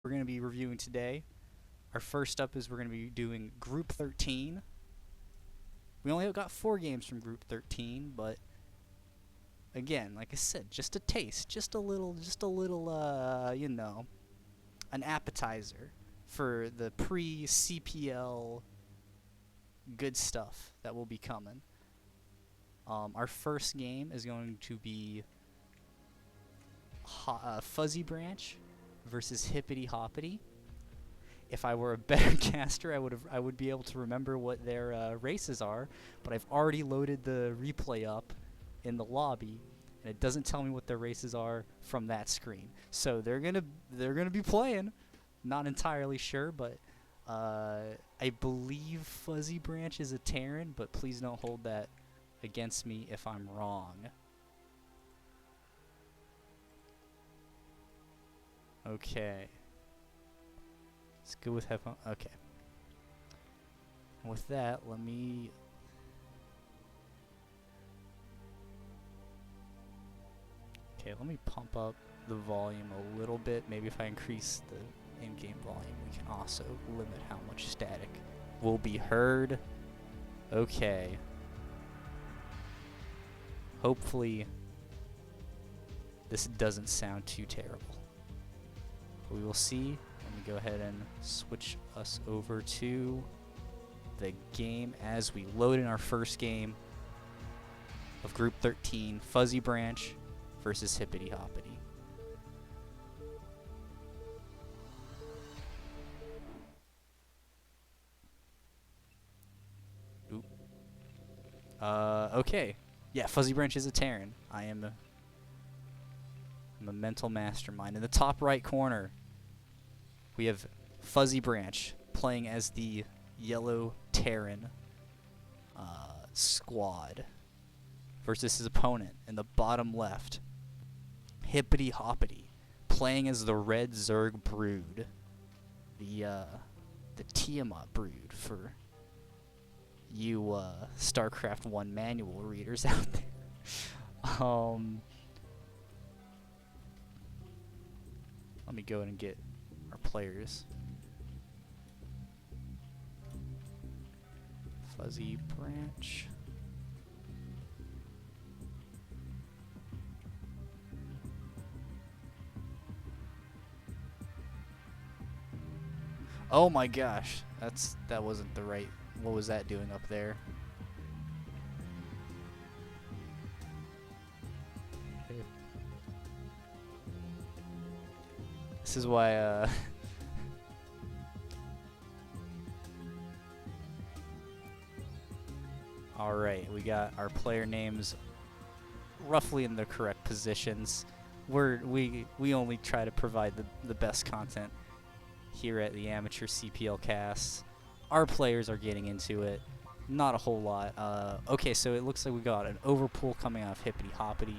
we're going to be reviewing today. Our first up is we're going to be doing Group 13. We only got 4 games from Group 13, but again, like I said, just a taste, just a little, you know, an appetizer for the pre-CPL good stuff that will be coming. Our first game is going to be Fuzzy Branch versus Hippity Hoppity. If I were a better caster, I would be able to remember what their races are, but I've already loaded the replay up in the lobby, and it doesn't tell me what their races are from that screen. So they're gonna be playing. Not entirely sure, but I believe Fuzzy Branch is a Terran, but please don't hold that against me if I'm wrong. Okay. Let's go with headphone. Okay. And with that, let me... Okay, let me pump up the volume a little bit. Maybe if I increase the in-game volume, we can also limit how much static will be heard. Okay. Hopefully, this doesn't sound too terrible. We will see. Let me go ahead and switch us over to the game as we load in our first game of Group 13, Fuzzy Branch versus Hippity Hoppity. Oop. Okay. Yeah, Fuzzy Branch is a Terran. I'm a mental mastermind. In the top right corner, we have Fuzzy Branch playing as the yellow Terran squad versus his opponent in the bottom left, Hippity Hoppity playing as the red Zerg brood, the Tiamat brood for you Starcraft 1 manual readers out there. Let me go ahead and get our players. Fuzzy Branch. Oh my gosh, that wasn't the right. What was that doing up there? Okay. This is why Alright, we got our player names roughly in the correct positions. We only try to provide the best content here at the Amateur CPL Cast. Our players are getting into it. Not a whole lot. Okay, so it looks like we got an overpull coming out of Hippity Hoppity.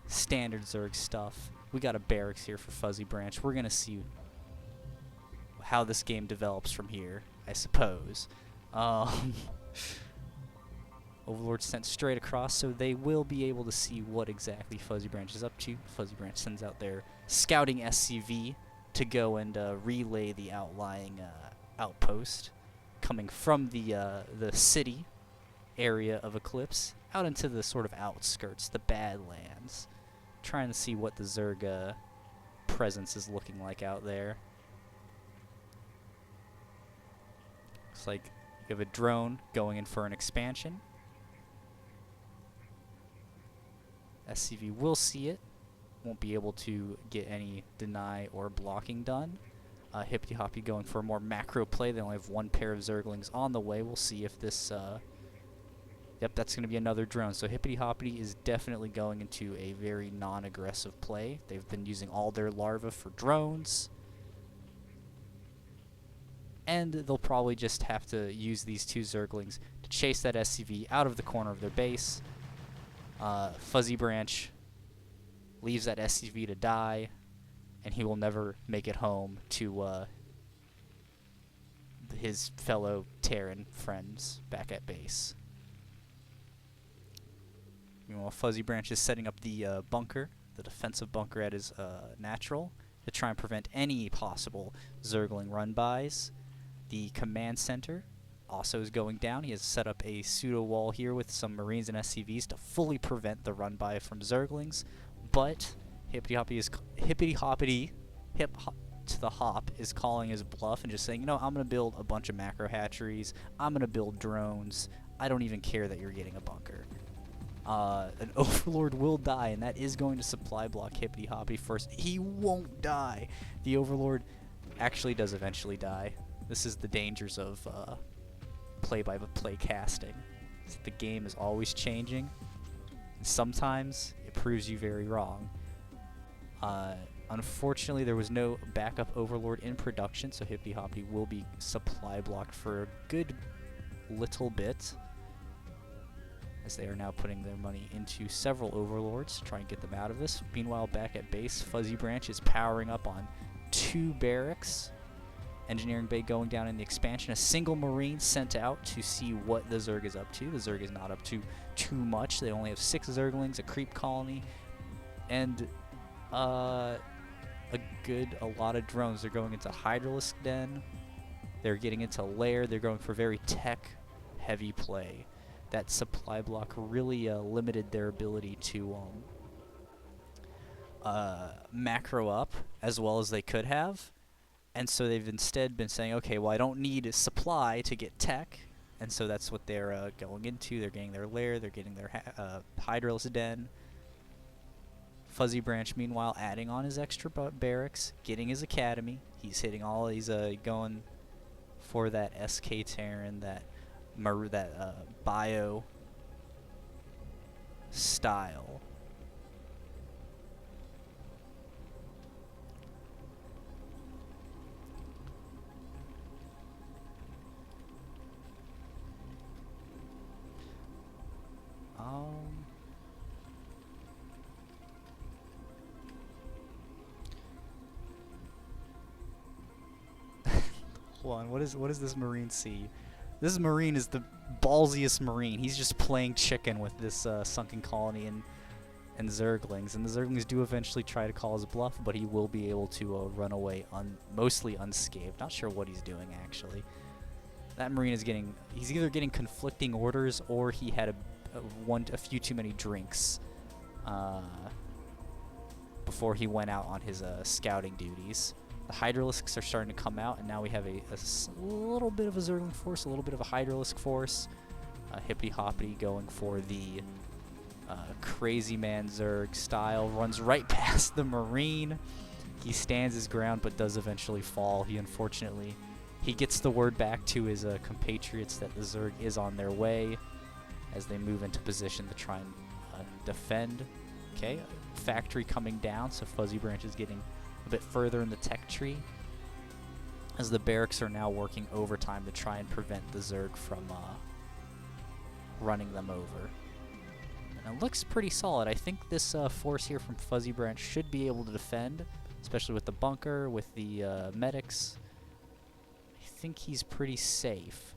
Standard Zerg stuff. We got a barracks here for Fuzzy Branch. We're going to see how this game develops from here, I suppose. Overlord sent straight across, so they will be able to see what exactly Fuzzy Branch is up to. Fuzzy Branch sends out their scouting SCV to go and relay the outlying outpost coming from the city area of Eclipse out into the sort of outskirts, the Badlands, trying to see what the Zerg presence is looking like out there. Looks like you have a drone going in for an expansion. SCV will see it. Won't be able to get any deny or blocking done. Hippity Hoppy going for a more macro play. They only have 1 pair of Zerglings on the way. We'll see if this... Yep, that's going to be another drone. So Hippity Hoppity is definitely going into a very non-aggressive play. They've been using all their larvae for drones. And they'll probably just have to use these 2 Zerglings to chase that SCV out of the corner of their base. Fuzzy Branch leaves that SCV to die, and he will never make it home to his fellow Terran friends back at base. Meanwhile, Fuzzy Branch is setting up the bunker, the defensive bunker at his natural, to try and prevent any possible Zergling run-bys. The command center also is going down. He has set up a pseudo wall here with some Marines and SCVs to fully prevent the run-by from Zerglings, but Hippity Hop to the Hop is calling his bluff and just saying, you know, I'm going to build a bunch of macro hatcheries, I'm going to build drones, I don't even care that you're getting a bunker. An Overlord will die, and that is going to supply block Hippity Hoppy first. He won't die. The Overlord actually does eventually die. This is the dangers of play-by-play casting. The game is always changing, and sometimes it proves you very wrong. Unfortunately, there was no backup Overlord in production, so Hippity Hoppy will be supply blocked for a good little bit, as they are now putting their money into several Overlords to try and get them out of this. Meanwhile, back at base, Fuzzy Branch is powering up on 2 barracks. Engineering Bay going down in the expansion. A single Marine sent out to see what the Zerg is up to. The Zerg is not up to too much. They only have 6 Zerglings, a creep colony, and a lot of drones. They're going into Hydralisk Den. They're getting into Lair. They're going for very tech-heavy play. That supply block really limited their ability to macro up as well as they could have. And so they've instead been saying, okay, well, I don't need a supply to get tech. And so that's what they're going into. They're getting their lair. They're getting their Hydralisk Den. Fuzzy Branch, meanwhile, adding on his extra barracks, getting his academy. He's hitting all. He's going for that SK Terran, that bio style. Hold on, what is this Marine see? This Marine is the ballsiest Marine. He's just playing chicken with this sunken colony and Zerglings. And the Zerglings do eventually try to call his bluff, but he will be able to run away mostly unscathed. Not sure what he's doing, actually. That Marine is he's either getting conflicting orders or he had a few too many drinks before he went out on his scouting duties. The Hydralisks are starting to come out, and now we have a little bit of a Zergling force, a little bit of a Hydralisk force. Hippity Hoppity going for the Crazy Man Zerg style, runs right past the Marine. He stands his ground, but does eventually fall. He gets the word back to his compatriots that the Zerg is on their way as they move into position to try and defend. Okay, factory coming down, so Fuzzy Branch is getting a bit further in the tech tree, as the barracks are now working overtime to try and prevent the Zerg from running them over. And it looks pretty solid. I think this force here from Fuzzy Branch should be able to defend, especially with the bunker, with the medics. I think he's pretty safe.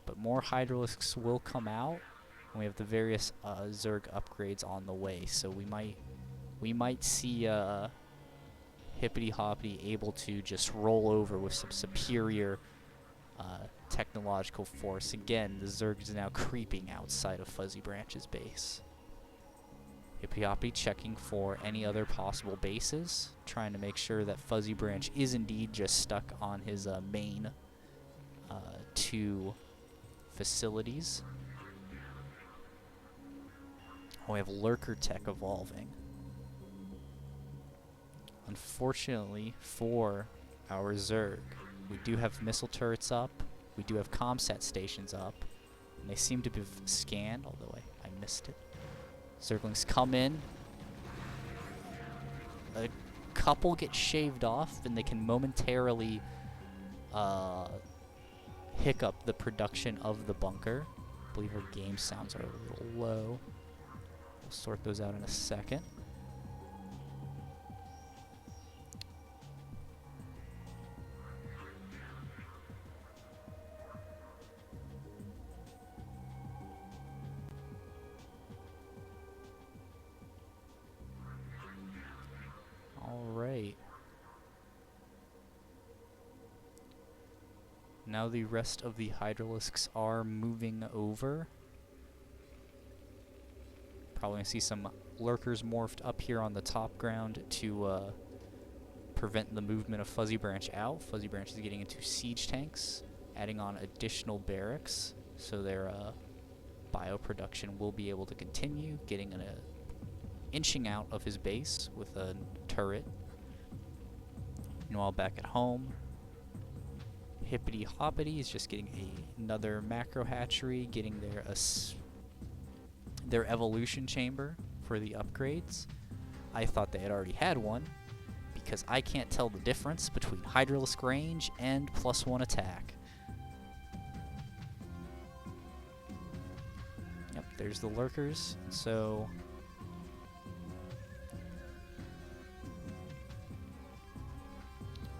But more Hydralisks will come out, and we have the various Zerg upgrades on the way. So we might see Hippity Hoppity able to just roll over with some superior technological force. Again, the Zerg is now creeping outside of Fuzzy Branch's base. Hippity Hoppity checking for any other possible bases, trying to make sure that Fuzzy Branch is indeed just stuck on his main 2 facilities. We have Lurker Tech evolving. Unfortunately for our Zerg, we do have missile turrets up, we do have comsat stations up, and they seem to be scanned, although I missed it. Zerglings come in, a couple get shaved off, and they can momentarily hiccup the production of the bunker. I believe our game sounds are a little low. We'll sort those out in a second. All right. Now the rest of the Hydralisks are moving over. Probably gonna see some lurkers morphed up here on the top ground to prevent the movement of Fuzzy Branch out. Fuzzy Branch is getting into siege tanks, adding on additional barracks, so their bioproduction will be able to continue, getting inching out of his base with a turret. Meanwhile, back at home, Hippity Hoppity is just getting another macro hatchery, getting their evolution chamber for the upgrades. I thought they had already had one, because I can't tell the difference between Hydralisk range and +1 attack. Yep, there's the lurkers. So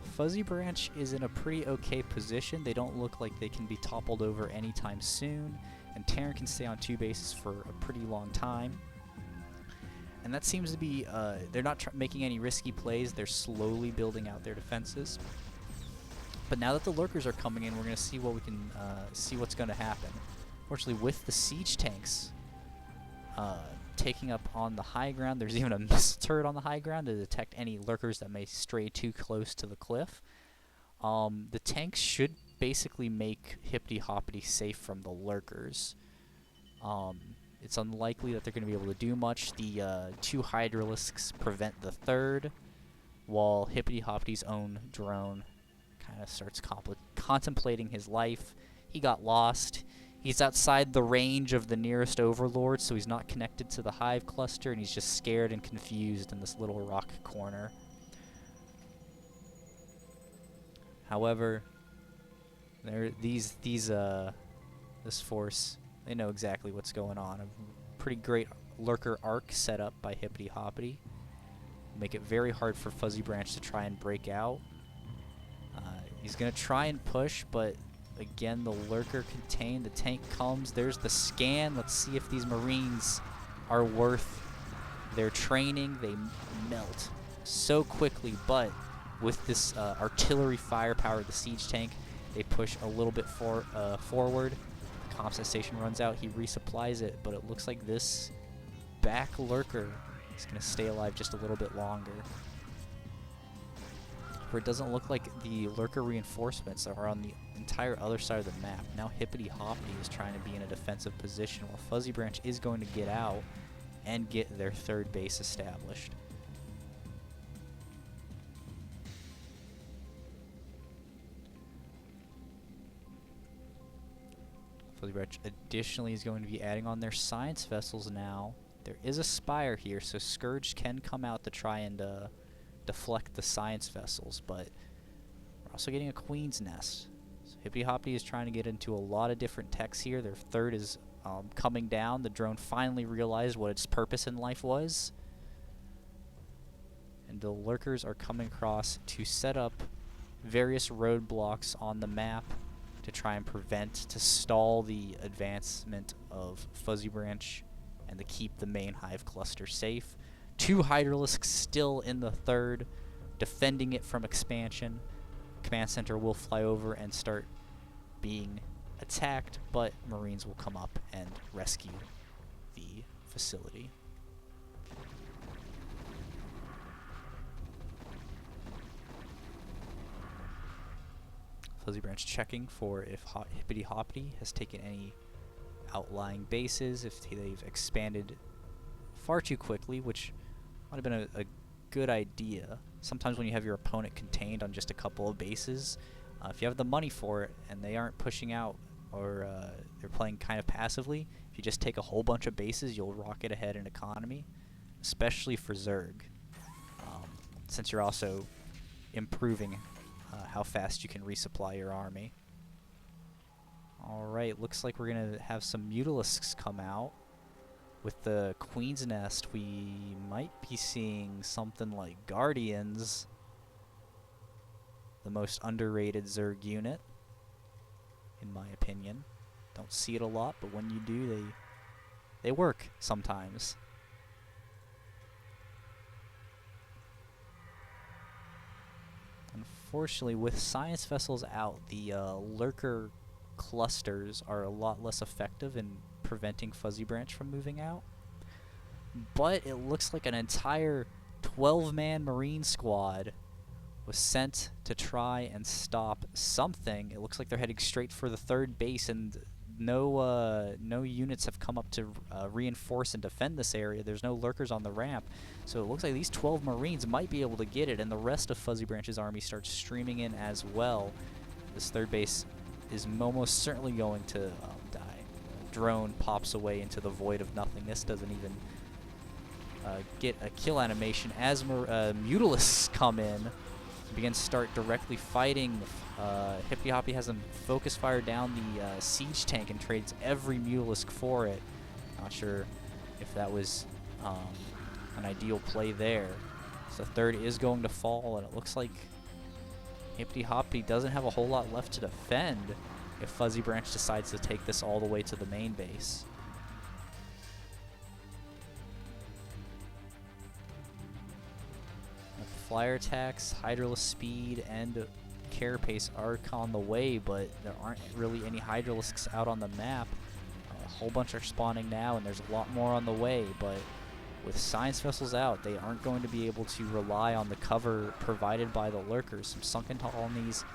Fuzzy Branch is in a pretty okay position. They don't look like they can be toppled over anytime soon, and Terran can stay on 2 bases for a pretty long time. And that seems to be, they're not making any risky plays. They're slowly building out their defenses. But now that the lurkers are coming in, we're going to see what we can see what's going to happen. Fortunately, with the siege tanks taking up on the high ground, there's even a missile turret on the high ground to detect any lurkers that may stray too close to the cliff. The tanks should basically make Hippity Hoppity safe from the lurkers. It's unlikely that they're going to be able to do much. The 2 Hydralisks prevent the 3rd, while Hippity Hoppity's own drone kind of starts contemplating his life. He got lost. He's outside the range of the nearest overlord, so he's not connected to the hive cluster, and he's just scared and confused in this little rock corner. However, this force, they know exactly what's going on. A pretty great lurker arc set up by Hippity Hoppity. Make it very hard for Fuzzy Branch to try and break out. He's going to try and push, but again, the lurker contained. The tank comes. There's the scan. Let's see if these Marines are worth their training. They melt so quickly, but with this artillery firepower of the siege tank, they push a little bit forward. Comsat station runs out. He resupplies it, but it looks like this back lurker is going to stay alive just a little bit longer. Where it doesn't look like the lurker reinforcements are on the entire other side of the map. Now Hippity Hoppity is trying to be in a defensive position, while Fuzzy Branch is going to get out and get their 3rd base established. Fuzzy Branch additionally is going to be adding on their science vessels now. There is a spire here, so Scourge can come out to try and deflect the science vessels, but we're also getting a Queen's Nest. So Hippity Hoppity is trying to get into a lot of different techs here. Their 3rd is coming down. The drone finally realized what its purpose in life was. And the lurkers are coming across to set up various roadblocks on the map to try and to stall the advancement of Fuzzy Branch and to keep the main hive cluster safe. 2 Hydralisks still in the 3rd, defending it from expansion. Command Center will fly over and start being attacked, but Marines will come up and rescue the facility. Fuzzy Branch checking for if Hippity Hoppity has taken any outlying bases, if they've expanded far too quickly, which might have been a good idea. Sometimes when you have your opponent contained on just a couple of bases, if you have the money for it and they aren't pushing out, or they're playing kind of passively, if you just take a whole bunch of bases, you'll rocket ahead in economy, especially for Zerg, since you're also improving how fast you can resupply your army. Alright, looks like we're going to have some Mutalisks come out. With the Queen's Nest, we might be seeing something like Guardians, the most underrated Zerg unit, in my opinion. Don't see it a lot, but when you do, they work sometimes. unfortunately, with science vessels out, the lurker clusters are a lot less effective in preventing Fuzzy Branch from moving out. But it looks like an entire 12-man Marine squad was sent to try and stop something. It looks like they're heading straight for the third base, and no units have come up to reinforce and defend this area. There's no lurkers on the ramp, so it looks like these 12 Marines might be able to get it, and the rest of Fuzzy Branch's army starts streaming in as well. This third base is almost certainly going to die. Drone pops away into the void of nothingness, doesn't even get a kill animation as Mutalisks come in. Begin to start directly fighting. Hippy Hoppy has them focus fire down the siege tank and trades every Mutalisk for it. Not sure if that was an ideal play there. So the third is going to fall, and it looks like Hippy Hoppy doesn't have a whole lot left to defend if Fuzzy Branch decides to take this all the way to the main base. Flyer attacks, Hydralisk speed, and Carapace are on the way, but there aren't really any Hydralisks out on the map. A whole bunch are spawning now, and there's a lot more on the way, but with science vessels out, they aren't going to be able to rely on the cover provided by the lurkers. Some sunken colonies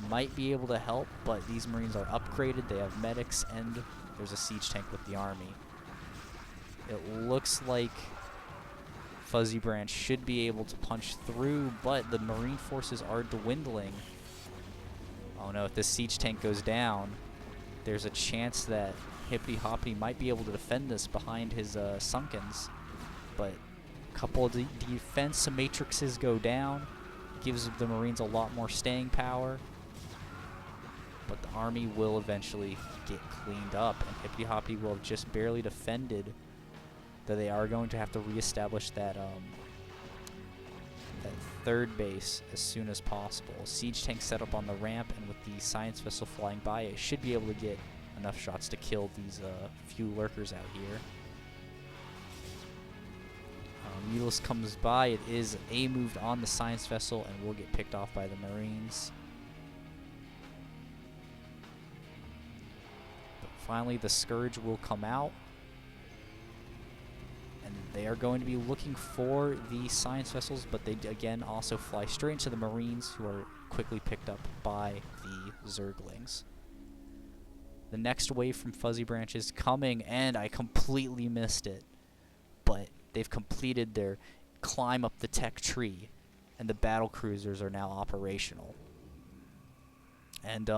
might be able to help, but these Marines are upgraded, they have medics, and there's a siege tank with the army. It looks like Fuzzy Branch should be able to punch through, but the Marine forces are dwindling. Oh no, if this siege tank goes down, there's a chance that Hippy Hoppy might be able to defend this behind his Sunkens. But a couple of defense matrices go down, gives the Marines a lot more staying power. But the army will eventually get cleaned up, and Hippy Hoppy will have just barely defended, though they are going to have to reestablish that that third base as soon as possible. Siege tank set up on the ramp, and with the science vessel flying by, it should be able to get enough shots to kill these few lurkers out here. Mutalisk comes by. It is A-moved on the science vessel and will get picked off by the Marines. But finally, the Scourge will come out, and they are going to be looking for the science vessels, but they again also fly straight into the Marines, who are quickly picked up by the Zerglings. The next wave from Fuzzy Branch is coming, and I completely missed it, but they've completed their climb up the tech tree, and the battle cruisers are now operational. And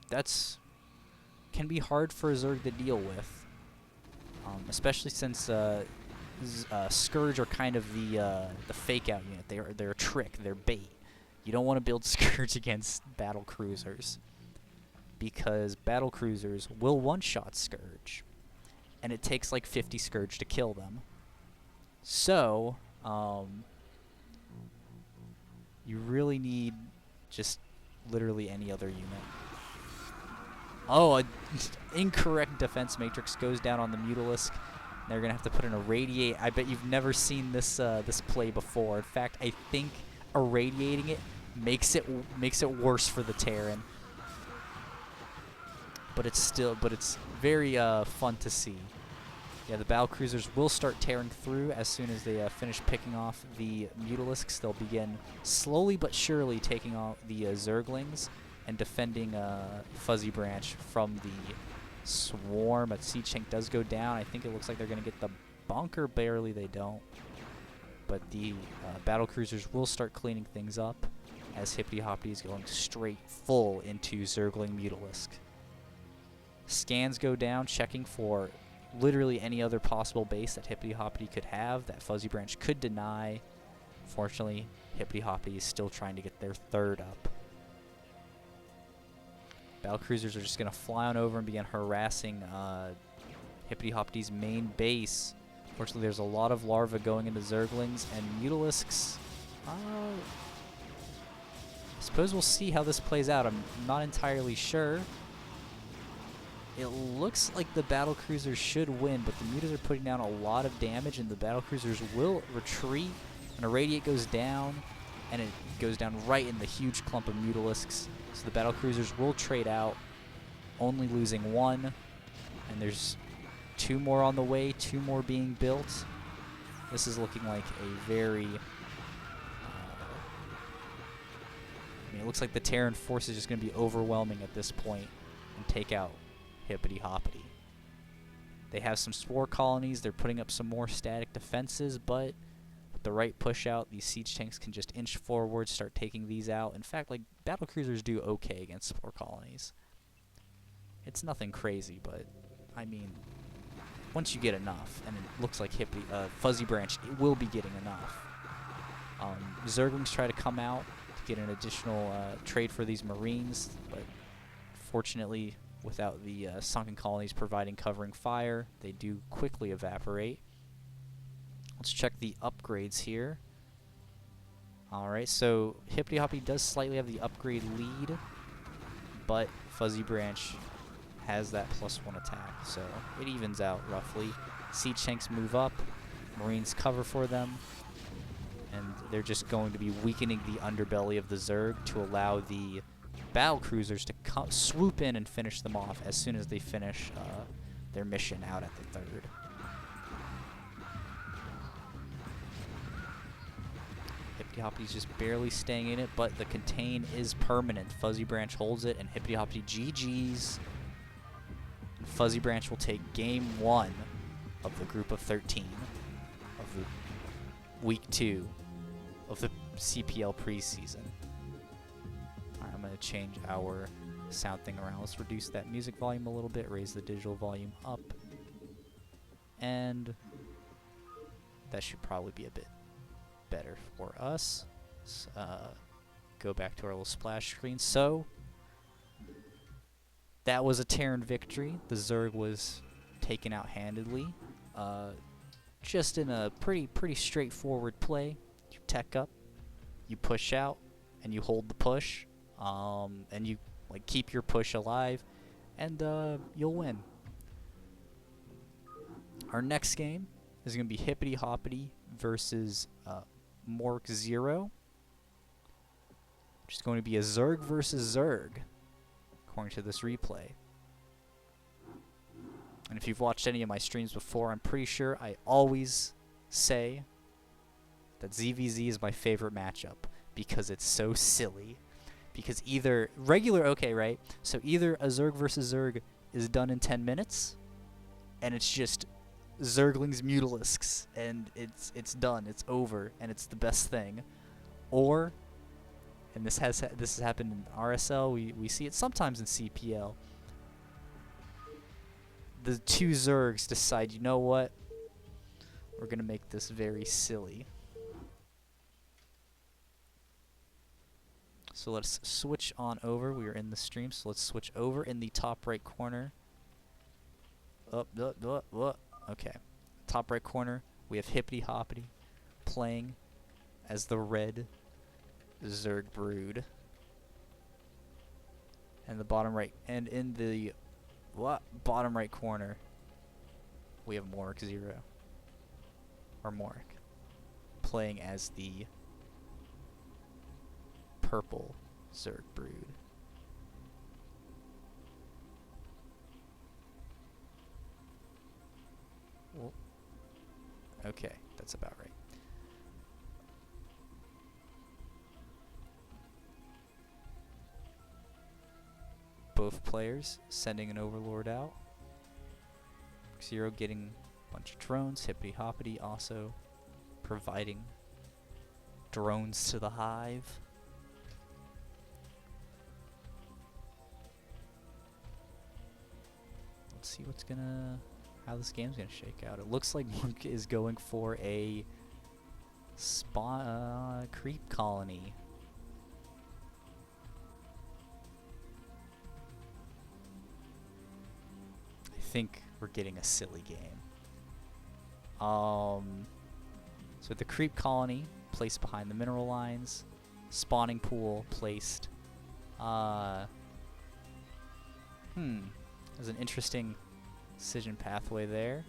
that's can be hard for a Zerg to deal with, especially since Scourge are kind of the fake out unit. They're a trick. They're bait. You don't want to build Scourge against battle cruisers, because battle cruisers will one-shot Scourge, and it takes like 50 Scourge to kill them. So you really need just literally any other unit. Oh, an incorrect defense matrix goes down on the Mutalisk. They're gonna have to put in a radiate. I bet you've never seen this this play before. In fact, I think irradiating it makes it worse for the Terran. But it's very fun to see. Yeah, the battle cruisers will start tearing through as soon as they finish picking off the Mutalisks. They'll begin slowly but surely taking off the Zerglings and defending Fuzzy Branch from the swarm. A siege tank does go down. I think it looks like they're going to get the bunker. Barely they don't. But the battle cruisers will start cleaning things up as Hippy Hoppy is going straight full into Zergling Mutalisk. Scans go down, checking for literally any other possible base that Hippy Hoppy could have that Fuzzy Branch could deny. Fortunately, Hippy Hoppy is still trying to get their third up. Battle cruisers are just going to fly on over and begin harassing Hippy Hoppy's main base. Fortunately, there's a lot of larvae going into Zerglings, and Mutalisks, I suppose we'll see how this plays out. I'm not entirely sure. It looks like the battle cruisers should win, but the mutas are putting down a lot of damage, and the battle cruisers will retreat. And a radiate goes down. and it goes down right in the huge clump of Mutalisks. So the battlecruisers will trade out, only losing one, and there's 2 more on the way, 2 more being built. This is looking like a very... I mean, it looks like the Terran force is just going to be overwhelming at this point and take out Hippity Hoppity. They have some spore colonies. They're putting up some more static defenses, but with the right push out, these siege tanks can just inch forward, start taking these out. In fact, like, battlecruisers do okay against spore colonies. It's nothing crazy, but I mean, once you get enough, and it looks like Fuzzy Branch, it will be getting enough. Zerglings try to come out to get an additional trade for these Marines, but fortunately, without the sunken colonies providing covering fire, they do quickly evaporate. Let's check the upgrades here. Alright, so Hippity Hoppity does slightly have the upgrade lead, but Fuzzy Branch has that +1 attack, so it evens out roughly. Siege tanks move up, Marines cover for them, and they're just going to be weakening the underbelly of the Zerg to allow the battle cruisers to swoop in and finish them off as soon as they finish their mission out at the 3rd. Hippity Hoppity's just barely staying in it, but the contain is permanent. Fuzzy Branch holds it, and Hippity Hoppity GG's. And Fuzzy Branch will take game 1 of the group of 13 of the week 2 of the CPL preseason. Alright, I'm going to change our sound thing around. Let's reduce that music volume a little bit, raise the digital volume up, and that should probably be a bit better for us. Let's go back to our little splash screen. So that was a Terran victory. The Zerg was taken out handedly. Just in a pretty straightforward play. You tech up, you push out, and you hold the push, and you like keep your push alive, and you'll win. Our next game is going to be Hippity Hoppity versus Mork 0. Which is going to be a Zerg versus Zerg, according to this replay. And if you've watched any of my streams before, I'm pretty sure I always say that ZVZ is my favorite matchup because it's so silly. Because either regular, okay, right? So either a Zerg versus Zerg is done in 10 minutes, and it's just Zerglings Mutalisks, and it's done, it's over, and it's the best thing. Or, and this has happened in RSL, we see it sometimes in CPL. The 2 Zergs decide, you know what? We're gonna make this very silly. So let's switch on over. We are in the stream, so let's switch over in the top right corner. Okay. Top right corner, we have Hippity Hoppity playing as the red Zerg Brood. And the bottom right, and in the bottom right corner, we have Mork 0. Or Mork. Playing as the purple Zerg Brood. Well, okay, that's about right. Both players sending an Overlord out. Zero getting a bunch of drones. Hippity Hoppity also providing drones to the hive. Let's see how this game's gonna shake out. It looks like Monk is going for a creep colony. I think we're getting a silly game. So the creep colony placed behind the mineral lines, spawning pool placed. There's an interesting decision pathway there.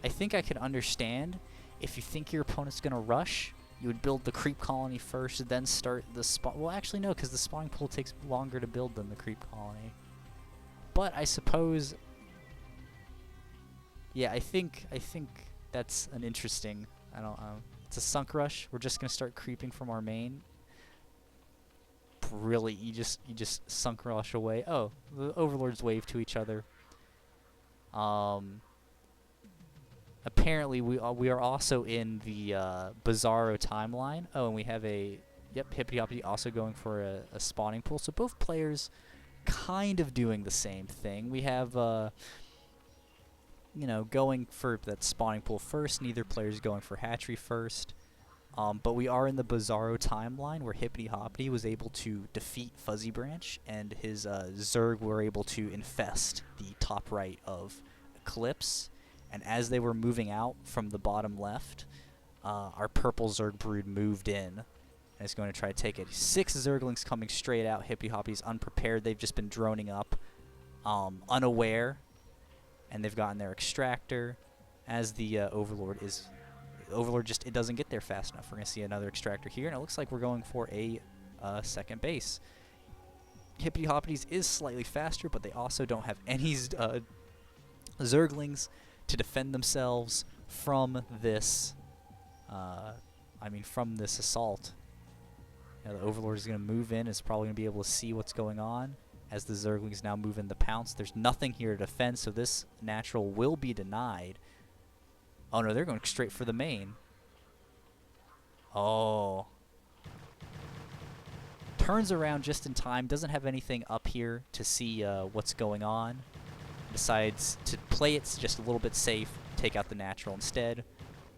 I think I could understand if you think your opponent's gonna rush You would build the creep colony first, then start the spawn. Well, actually, no, because the spawning pool takes longer to build than the creep colony. But I suppose, yeah, I think that's an interesting. I don't know. It's a sunk rush. We're just gonna start creeping from our main. Really, you just sunk rush away. Oh, the overlords wave to each other. Apparently, we are also in the Bizarro timeline. Oh, and we have a Hippity Hoppity also going for a spawning pool. So both players kind of doing the same thing. We have going for that spawning pool first. Neither player's going for hatchery first. But we are in the Bizarro timeline where Hippity Hoppity was able to defeat Fuzzy Branch, and his Zerg were able to infest the top right of Eclipse. And as they were moving out from the bottom left, our purple Zerg brood moved in and is going to try to take it. 6 Zerglings coming straight out. Hippity Hoppy's unprepared. They've just been droning up, unaware, and they've gotten their extractor. As the Overlord just it doesn't get there fast enough. We're going to see another extractor here, and it looks like we're going for a second base. Hippity Hoppy's is slightly faster, but they also don't have any Zerglings to defend themselves from this. From this assault. Now the Overlord is going to move in. Is probably going to be able to see what's going on as the Zerglings now move in the pounce. There's nothing here to defend, so this natural will be denied. Oh no, they're going straight for the main. Oh. Turns around just in time. Doesn't have anything up here to see what's going on. Decides to play it just a little bit safe. Take out the natural instead.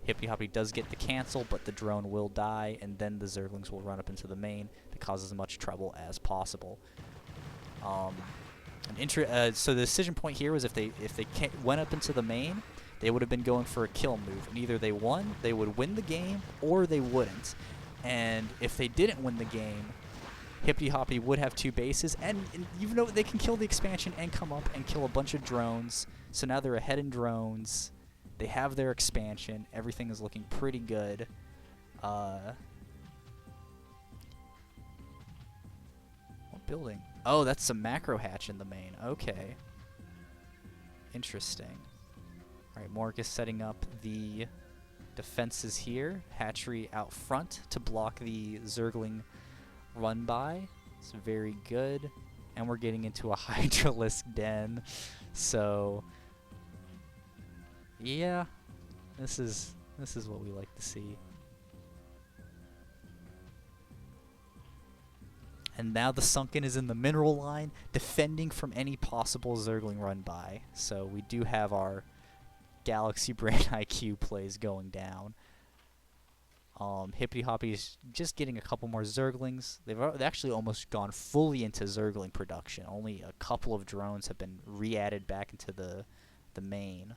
Hippity Hoppity does get the cancel, but the drone will die, and then the Zerglings will run up into the main to cause as much trouble as possible. So the decision point here was if they went up into the main, they would have been going for a kill move, and either they won, they would win the game, or they wouldn't. And if they didn't win the game, Hippity Hoppity would have 2 bases, and even though they can kill the expansion and come up and kill a bunch of drones, so now they're ahead in drones. They have their expansion. Everything is looking pretty good. What building? Oh, that's some macro hatch in the main. Okay. Interesting. Alright, Mork is setting up the defenses here. Hatchery out front to block the Zergling run by. It's very good. And we're getting into a Hydralisk den. So yeah, this is what we like to see. And now the Sunken is in the mineral line, defending from any possible Zergling run by. So we do have our Galaxy Brain IQ plays going down. Hippity Hoppy is just getting a couple more Zerglings. They've actually almost gone fully into Zergling production. Only a couple of drones have been re-added back into the main.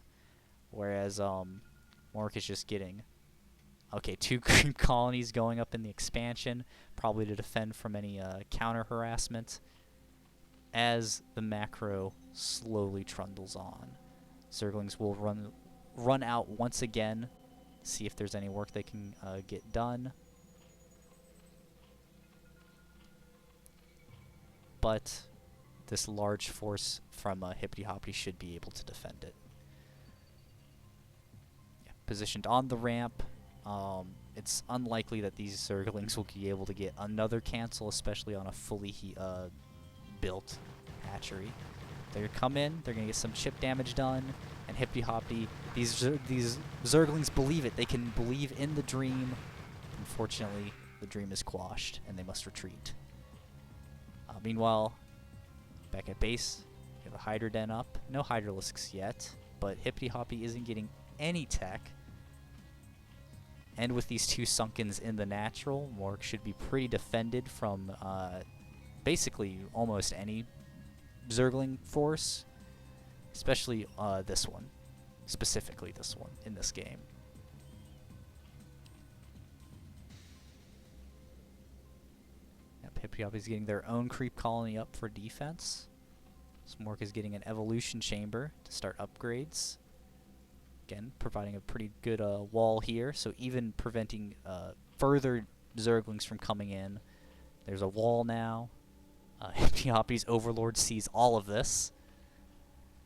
Whereas Mork is just getting 2 creep colonies going up in the expansion, probably to defend from any counter harassment, as the macro slowly trundles on. Zerglings will run out once again, see if there's any work they can get done. But this large force from Hippity Hoppity should be able to defend it. Positioned on the ramp. It's unlikely that these Zerglings will be able to get another cancel, especially on a fully built hatchery. They're going to come in, they're going to get some chip damage done, and Hippity Hoppity, these Zerglings believe it. They can believe in the dream. Unfortunately, the dream is quashed, and they must retreat. Meanwhile, back at base, we have a Hydra Den up. No Hydralisks yet, but Hippity Hoppity isn't getting any tech. And with these 2 Sunkens in the natural, Mork should be pretty defended from basically almost any Zergling force, especially this one, specifically this one in this game. Yep, Hippity Hoppy's getting their own creep colony up for defense. So Mork is getting an evolution chamber to start upgrades. Again, providing a pretty good wall here, so even preventing further Zerglings from coming in. There's a wall now. Hippy Hoppy's Overlord sees all of this.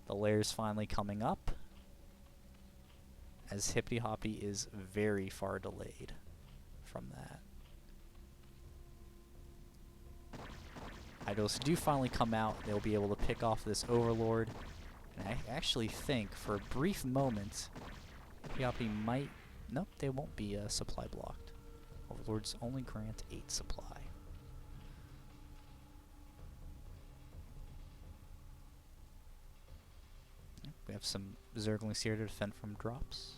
The lair's finally coming up, as Hippy Hoppy is very far delayed from that. Idols do finally come out. They'll be able to pick off this Overlord. And I actually think, for a brief moment, Hippy Hoppy might... Nope, they won't be supply blocked. Overlords only grant 8 supply. We have some Zerglings here to defend from drops.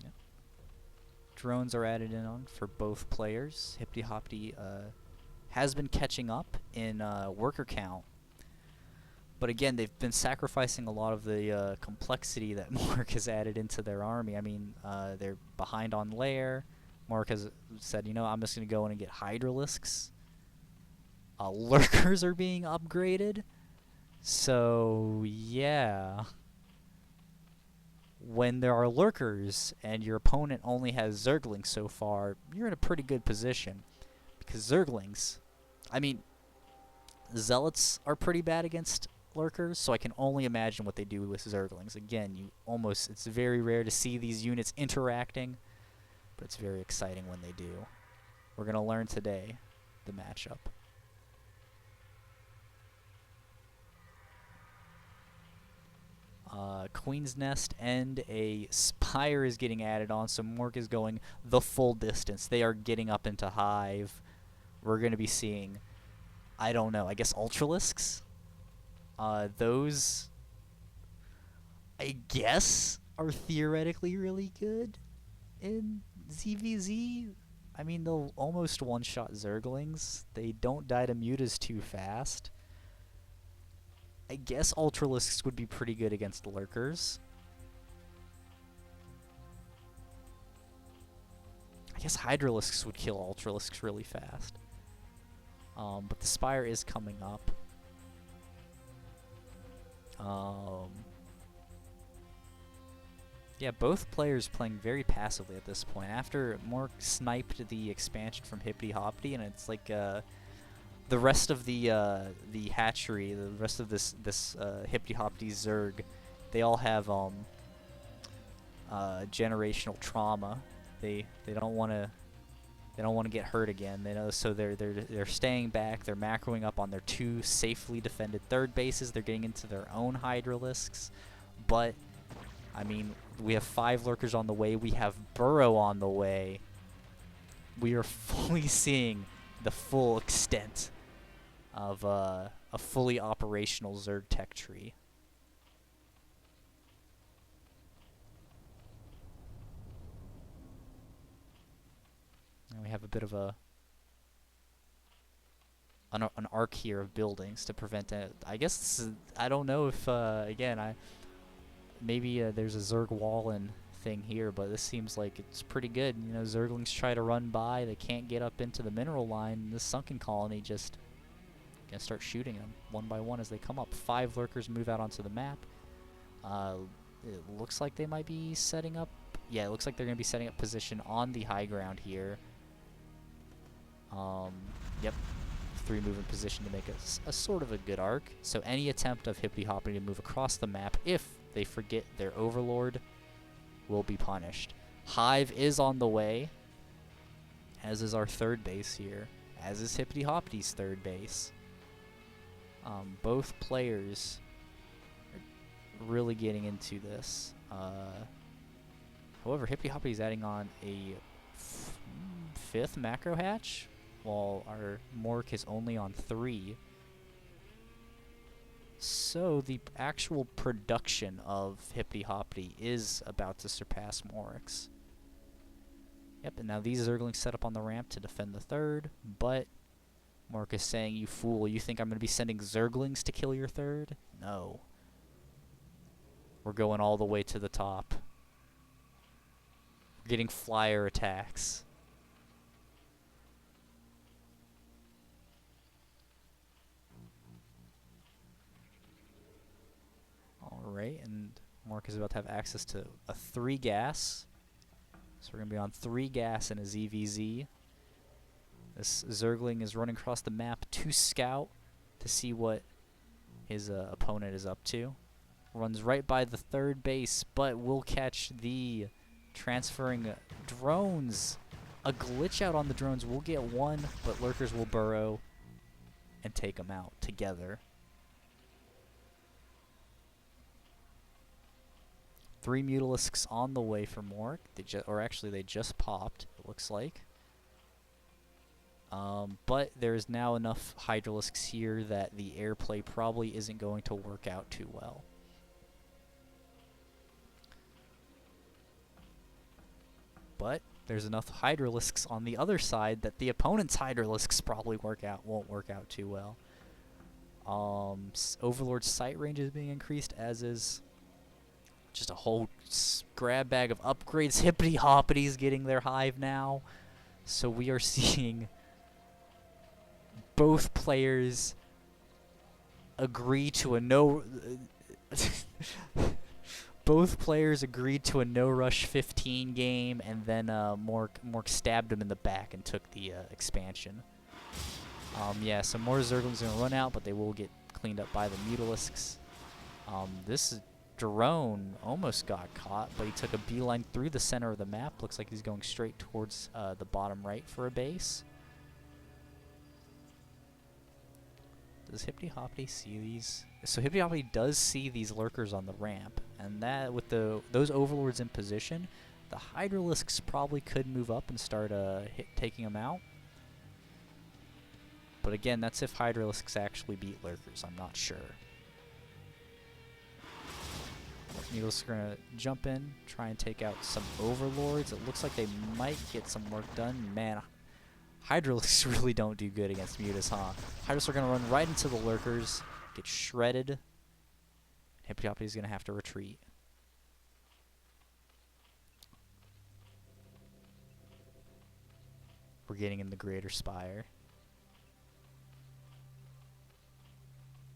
Yep. Drones are added in on for both players. Hippy Hoppy has been catching up in worker count. But again, they've been sacrificing a lot of the complexity that Mork has added into their army. I mean, they're behind on lair. Mark has said, you know, I'm just going to go in and get Hydralisks. Lurkers are being upgraded. So, yeah. When there are Lurkers and your opponent only has Zerglings so far, you're in a pretty good position. Because Zerglings, I mean, Zealots are pretty bad against Lurkers, so I can only imagine what they do with Zerglings. Again, it's very rare to see these units interacting. But it's very exciting when they do. We're going to learn today the matchup. Queen's Nest and a Spire is getting added on, so Mork is going the full distance. They are getting up into Hive. We're going to be seeing, I don't know, I guess Ultralisks? Those, I guess, are theoretically really good in ZVZ. I mean, they'll almost one-shot Zerglings. They don't die to mutas too fast. I guess Ultralisks would be pretty good against Lurkers. I guess Hydralisks would kill Ultralisks really fast. But the Spire is coming up. Yeah, both players playing very passively at this point. After Mork sniped the expansion from Hippy Hoppy, and it's like the rest of the hatchery, the rest of this Hippy Hoppy Zerg, they all have generational trauma. They don't want to get hurt again. They know, so they're staying back. They're macroing up on their 2 safely defended third bases. They're getting into their own Hydralisks, but I mean, we have 5 Lurkers on the way. We have Burrow on the way. We are fully seeing the full extent of a fully operational Zerg tech tree. And we have a bit of an arc here of buildings to prevent it. I guess this is, I don't know if again maybe there's a Zerg Wallen thing here, but this seems like it's pretty good. You know, Zerglings try to run by, they can't get up into the mineral line, and this sunken colony just gonna start shooting them one by one as they come up. 5 Lurkers move out onto the map. It looks like they might be setting up, yeah, it looks like they're gonna be setting up position on the high ground here. Yep, 3 move in position to make a sort of a good arc. So any attempt of Hippy Hoppy to move across the map, if they forget their Overlord, will be punished. Hive is on the way, as is our third base here, as is Hippy Hoppy's third base. Both players are really getting into this. However, Hippy Hoppy is adding on a 5th macro hatch, while our Mork is only on 3. So the actual production of Hippy Hoppy is about to surpass Mork's. Yep, and now these Zerglings set up on the ramp to defend the 3rd, but Mork is saying, you fool, you think I'm going to be sending Zerglings to kill your 3rd? No. We're going all the way to the top. We're getting flyer attacks. right? And Mork is about to have access to a 3 gas. So we're going to be on 3 gas and a ZVZ. This Zergling is running across the map to scout to see what his opponent is up to. Runs right by the 3rd base, but will catch the transferring drones. A glitch out on the drones will get 1, but lurkers will burrow and take them out together. 3 Mutalisks on the way for Mork. They just popped, it looks like. But there's now enough Hydralisks here that the airplay probably isn't going to work out too well. But there's enough Hydralisks on the other side that the opponent's Hydralisks probably won't work out too well. Overlord's sight range is being increased, as is just a whole grab bag of upgrades. Hippity Hoppity's getting their hive now. So we are seeing both players agree to a both players agreed to a no-rush 15 game, and then Mork stabbed him in the back and took the expansion. Yeah, so more Zerglings are going to run out, but they will get cleaned up by the Mutalisks. This drone almost got caught, but he took a beeline through the center of the map. Looks like he's going straight towards the bottom right for a base. Does Hippity Hoppity see these? So Hippity Hoppity does see these lurkers on the ramp, and that with those overlords in position, the Hydralisks probably could move up and start taking them out. But again, that's if Hydralisks actually beat lurkers. I'm not sure. Needles are gonna jump in, try and take out some overlords. It looks like they might get some work done. Man, Hydralisks really don't do good against Mutas, huh? Hydralisks are going to run right into the lurkers, get shredded. Hippity Hoppity is going to have to retreat. We're getting in the Greater Spire.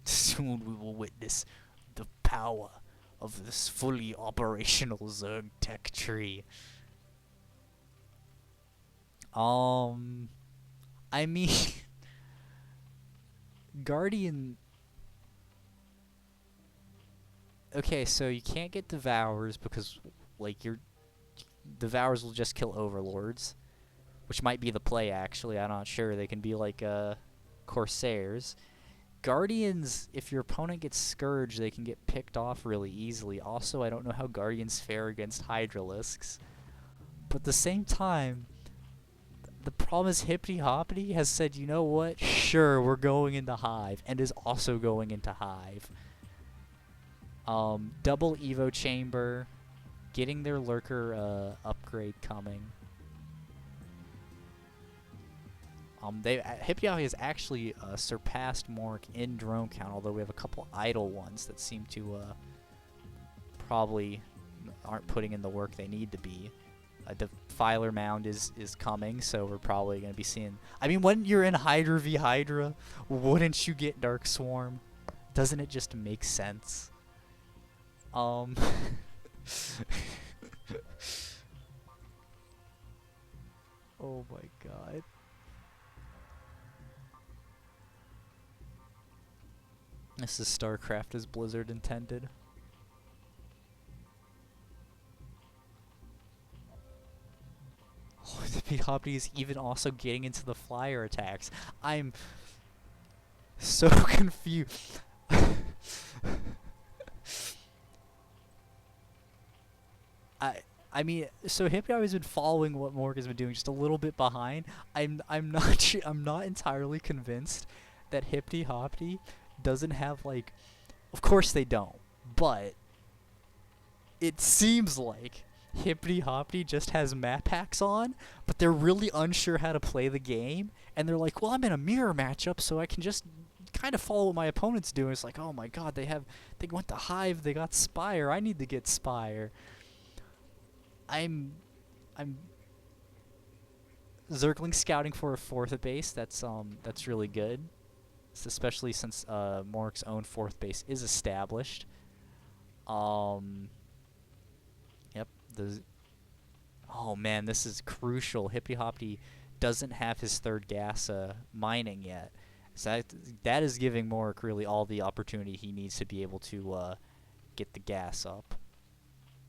Soon we will witness the power of this fully operational Zerg tech tree. I mean, Guardian. Okay, so you can't get Devours because, like, Devours will just kill Overlords, which might be the play, actually. I'm not sure. They can be like Corsairs. Guardians, if your opponent gets Scourged, they can get picked off really easily. Also, I don't know how Guardians fare against Hydralisks. But at the same time, the problem is Hippity Hoppity has said, you know what? Sure, we're going into Hive, and is also going into Hive. Double Evo Chamber, getting their Lurker upgrade coming. Hippity Hoppity has actually surpassed Mork in drone count, although we have a couple idle ones that seem to probably aren't putting in the work they need to be. A Defiler Mound is coming, so we're probably going to be seeing... I mean, when you're in Hydra v Hydra, wouldn't you get Dark Swarm? Doesn't it just make sense? Oh my god. This is Starcraft as Blizzard intended. Oh, the Hippity Hoppity is even also getting into the flyer attacks. I'm so confused. I mean, so Hippity Hoppity's been following what Mork has been doing, just a little bit behind. I'm not entirely convinced that Hippity Hoppity doesn't have, like, of course they don't, but it seems like Hippity Hoppity just has map hacks on, but they're really unsure how to play the game, and they're like, well, I'm in a mirror matchup, so I can just kind of follow what my opponent's doing. It's like, oh my god, they went to Hive, they got Spire, I need to get Spire. I'm Zergling scouting for a 4th base. That's really good, especially since Mork's own 4th base is established. Yep. Oh man, this is crucial. Hippy Hoppy doesn't have his third gas mining yet. So that is giving Mork really all the opportunity he needs to be able to get the gas up.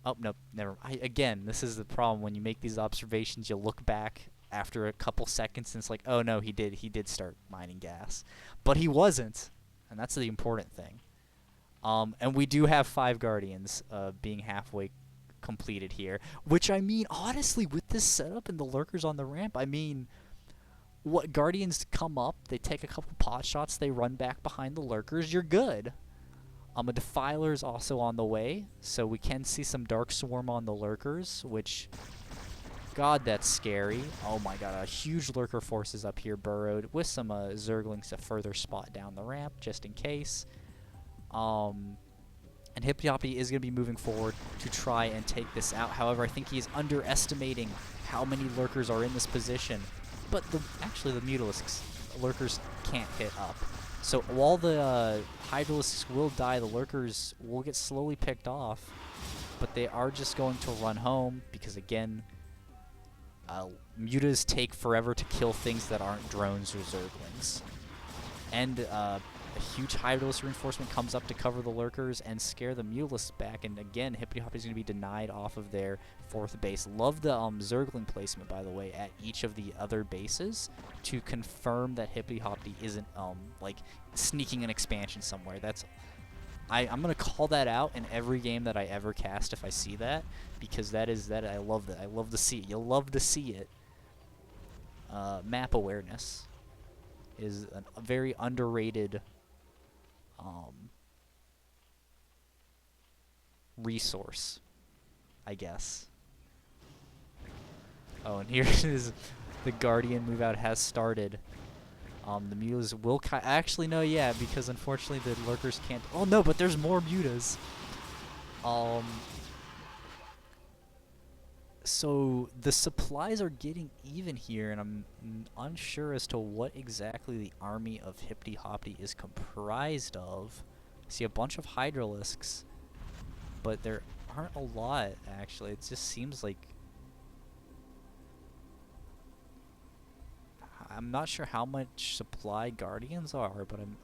Oh, nope, never. Again, this is the problem. When you make these observations, you look back after a couple seconds and it's like, oh no, he did start mining gas. But he wasn't, and that's the important thing. And we do have 5 Guardians being halfway completed here. Which, I mean, honestly, with this setup and the lurkers on the ramp, I mean, what Guardians come up, they take a couple pot shots, they run back behind the lurkers, you're good. A Defiler is also on the way, so we can see some Dark Swarm on the lurkers, which, God, that's scary. Oh my god, a huge lurker force is up here burrowed, with some Zerglings to further spot down the ramp, just in case. And Hippy Hoppy is going to be moving forward to try and take this out. However, I think he is underestimating how many lurkers are in this position. But actually, the Mutalisks lurkers can't hit up. So while the Hydralisks will die, the lurkers will get slowly picked off. But they are just going to run home because, again, mutas take forever to kill things that aren't drones or Zerglings. And a huge Hydralisk reinforcement comes up to cover the lurkers and scare the Mutalisks back. And again, Hippy Hoppy is going to be denied off of their 4th base. Love the Zergling placement, by the way, at each of the other bases to confirm that Hippy Hoppy isn't like sneaking an expansion somewhere. I'm going to call that out in every game that I ever cast if I see that, because I love that. I love to see it. You'll love to see it. Map awareness is a very underrated resource, I guess. Oh, and here is the Guardian move out has started. The mutas will actually no, yeah, because unfortunately the lurkers can't. Oh no, but there's more mutas. So the supplies are getting even here, and I'm unsure as to what exactly the army of Hippy Hoppy is comprised of. I see a bunch of Hydralisks, but there aren't a lot, actually. It just seems like... I'm not sure how much supply Guardians are, but I'm...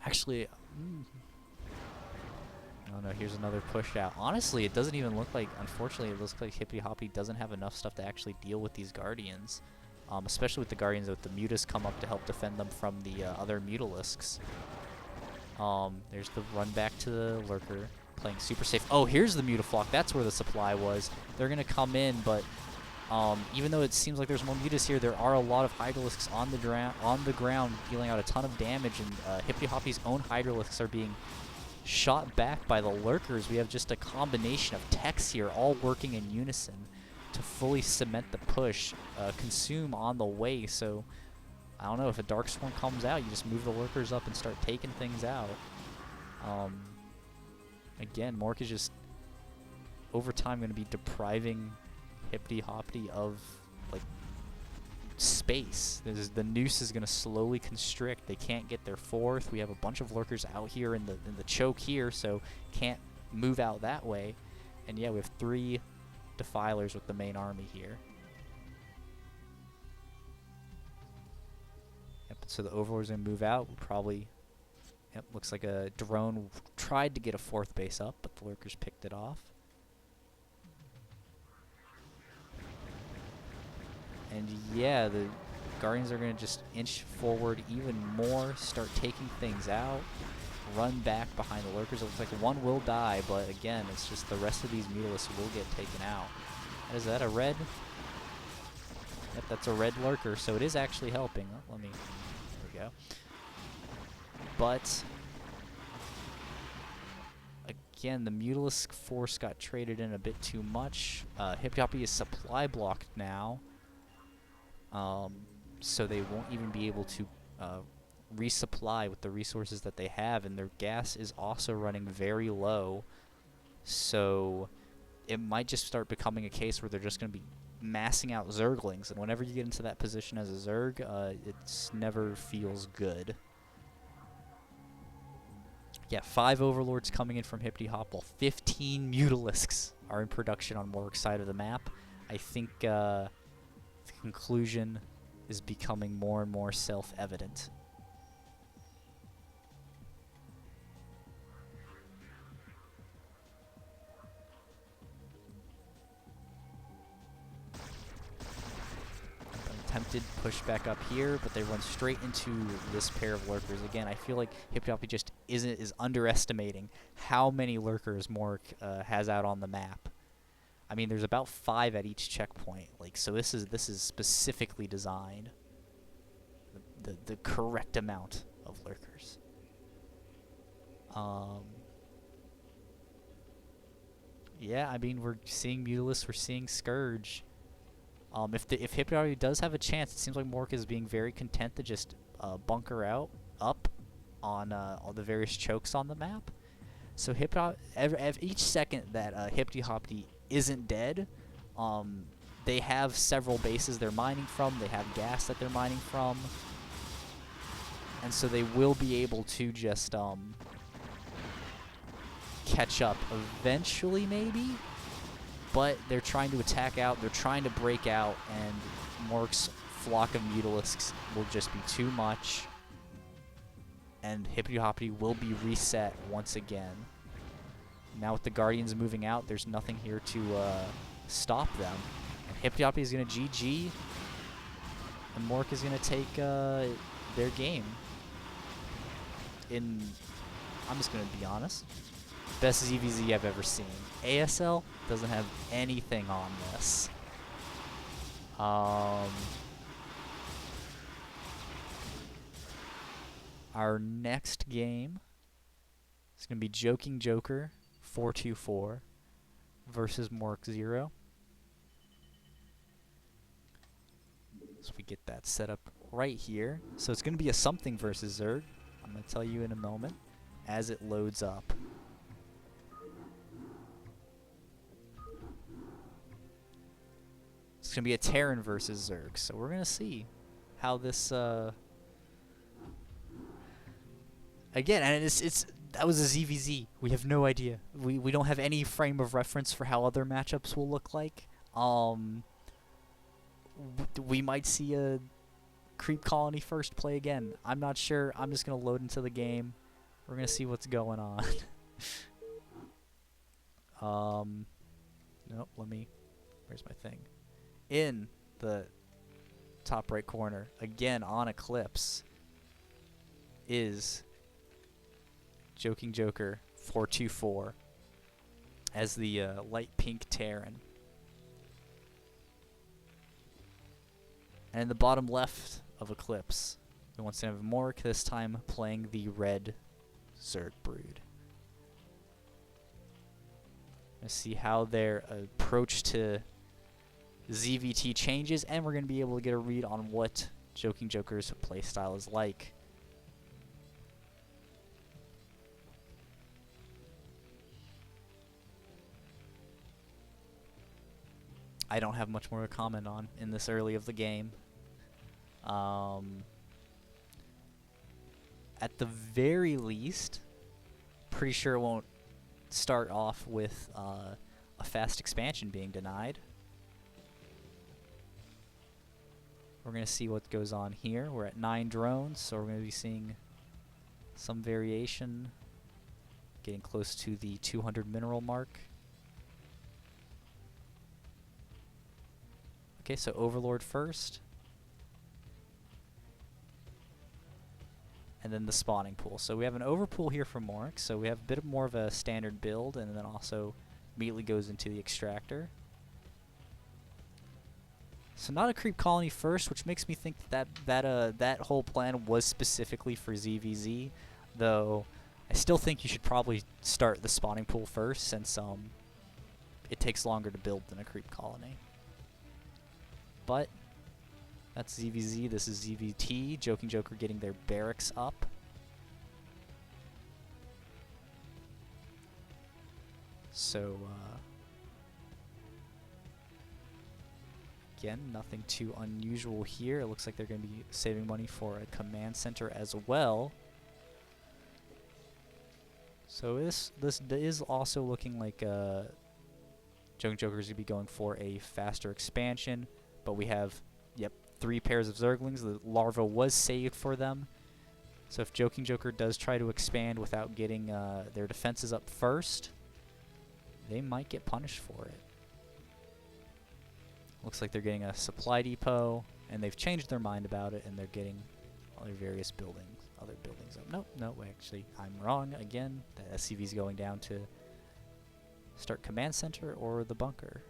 Actually... Oh no, here's another push out. Honestly, it doesn't even look like, unfortunately, it looks like Hippy Hoppy doesn't have enough stuff to actually deal with these Guardians. Especially with the Guardians, with the mutas come up to help defend them from the other Mutalisks. There's the run back to the lurker, playing super safe. Oh, here's the Mutaflock. That's where the supply was. They're going to come in, but even though it seems like there's more mutas here, there are a lot of Hydralisks on the ground dealing out a ton of damage, and Hippy Hoppy's own Hydralisks are being shot back by the lurkers. We have just a combination of techs here all working in unison to fully cement the push. Consume on the way, so I don't know, if a Dark Swarm comes out, you just move the lurkers up and start taking things out. Again, Mork is just over time going to be depriving Hippy Hoppy of like space. The noose is going to slowly constrict. They can't get their 4th. We have a bunch of lurkers out here in the choke here, so can't move out that way. And yeah, we have 3 Defilers with the main army here. Yep, so the Overlord's going to move out. We'll probably... Yep, looks like a drone tried to get a 4th base up, but the lurkers picked it off. And yeah, the Guardians are going to just inch forward even more, start taking things out, run back behind the lurkers. It looks like one will die, but again, it's just the rest of these Mutalisks will get taken out. Is that a red? Yep, that's a red lurker, so it is actually helping. Oh, there we go. But again, the Mutalisk force got traded in a bit too much. Hippy Hoppy is supply blocked now. So they won't even be able to resupply with the resources that they have, and their gas is also running very low. So it might just start becoming a case where they're just going to be massing out Zerglings, and whenever you get into that position as a Zerg, it never feels good. Yeah, 5 Overlords coming in from Hippity Hop, while 15 Mutalisks are in production on Morg's side of the map. I think the conclusion is becoming more and more self-evident. Attempted push back up here, but they run straight into this pair of lurkers. Again, I feel like Hippity Hoppy just is underestimating how many lurkers Morg has out on the map. I mean, there's about 5 at each checkpoint. Like, so this is specifically designed the correct amount of lurkers. Yeah, I mean, we're seeing Mutalisks, we're seeing Scourge. If Hippity Hoppy does have a chance, it seems like Morg is being very content to just bunker up on all the various chokes on the map. So each second that Hippity Hoppy isn't dead, they have several bases they're mining from. They have gas that they're mining from, and so they will be able to just catch up eventually, maybe. But they're trying to attack out, they're trying to break out, and Morg's flock of Mutalisks will just be too much. And Hippity Hoppity will be reset once again. Now with the Guardians moving out, there's nothing here to stop them. And Hippity Hoppity is going to GG, and Morg is going to take their game. I'm just going to be honest, best ZVZ I've ever seen. ASL doesn't have anything on this. Our next game is going to be Joking Joker 424 versus Mork 0. So we get that set up right here. So it's going to be a something versus Zerg. I'm going to tell you in a moment as it loads up. It's going to be a Terran versus Zerg. So we're going to see how this again, and that was a ZVZ. We have no idea. We don't have any frame of reference for how other matchups will look like. We might see a Creep Colony first play again. I'm not sure. I'm just going to load into the game. We're going to see what's going on. Nope, where's my thing? In the top right corner, again on Eclipse, is Joking Joker 424 as the light pink Terran. And in the bottom left of Eclipse, we want to have Mork, this time playing the red Zerg Brood. Let's see how their approach to ZVT changes, and we're going to be able to get a read on what Joking Joker's playstyle is like. I don't have much more to comment on in this early of the game. At the very least, pretty sure it won't start off with a fast expansion being denied. We're going to see what goes on here. We're at 9 drones, so we're going to be seeing some variation, getting close to the 200 mineral mark. Okay, so Overlord first. And then the spawning pool. So we have an overpool here for Mork, so we have a bit more of a standard build, and then also immediately goes into the extractor. So not a Creep Colony first, which makes me think that whole plan was specifically for ZVZ, though I still think you should probably start the spawning pool first, since it takes longer to build than a Creep Colony. But that's ZVZ, this is ZVT, Joking Joker getting their barracks up. So, again, nothing too unusual here. It looks like they're going to be saving money for a command center as well. So this is also looking like Joker's going to be going for a faster expansion, but we have, yep, 3 pairs of Zerglings. The larva was saved for them. So if Joking Joker does try to expand without getting their defenses up first, they might get punished for it. Looks like they're getting a supply depot, and they've changed their mind about it, and they're getting other various buildings, other buildings up. No, actually, I'm wrong again. The SCV is going down to start command center or the bunker.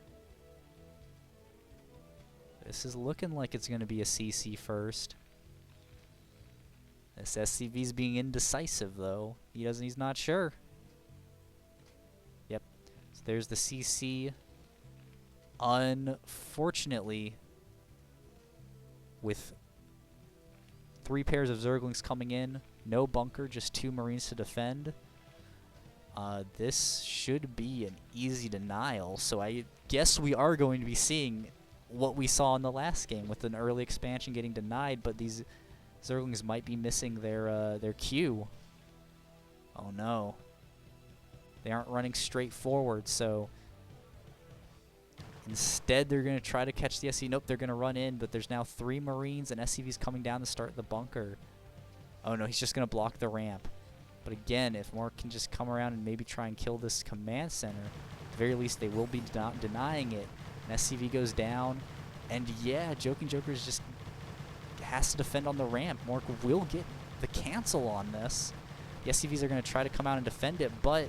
This is looking like it's going to be a CC first. This SCV's being indecisive though. He's not sure. Yep. So there's the CC. Unfortunately, with 3 pairs of Zerglings coming in, no bunker, just 2 Marines to defend. This should be an easy denial, so I guess we are going to be seeing what we saw in the last game with an early expansion getting denied, but these Zerglings might be missing their Q. Oh no. They aren't running straight forward, so instead they're going to try to catch the SCV. Nope, they're going to run in, but there's now 3 Marines and SCVs coming down to start the bunker. Oh no, he's just going to block the ramp. But again, if Mark can just come around and maybe try and kill this command center, at the very least they will be denying it. And SCV goes down, and yeah, Joking Joker's just has to defend on the ramp. Mark will get the cancel on this. The SCVs are going to try to come out and defend it, but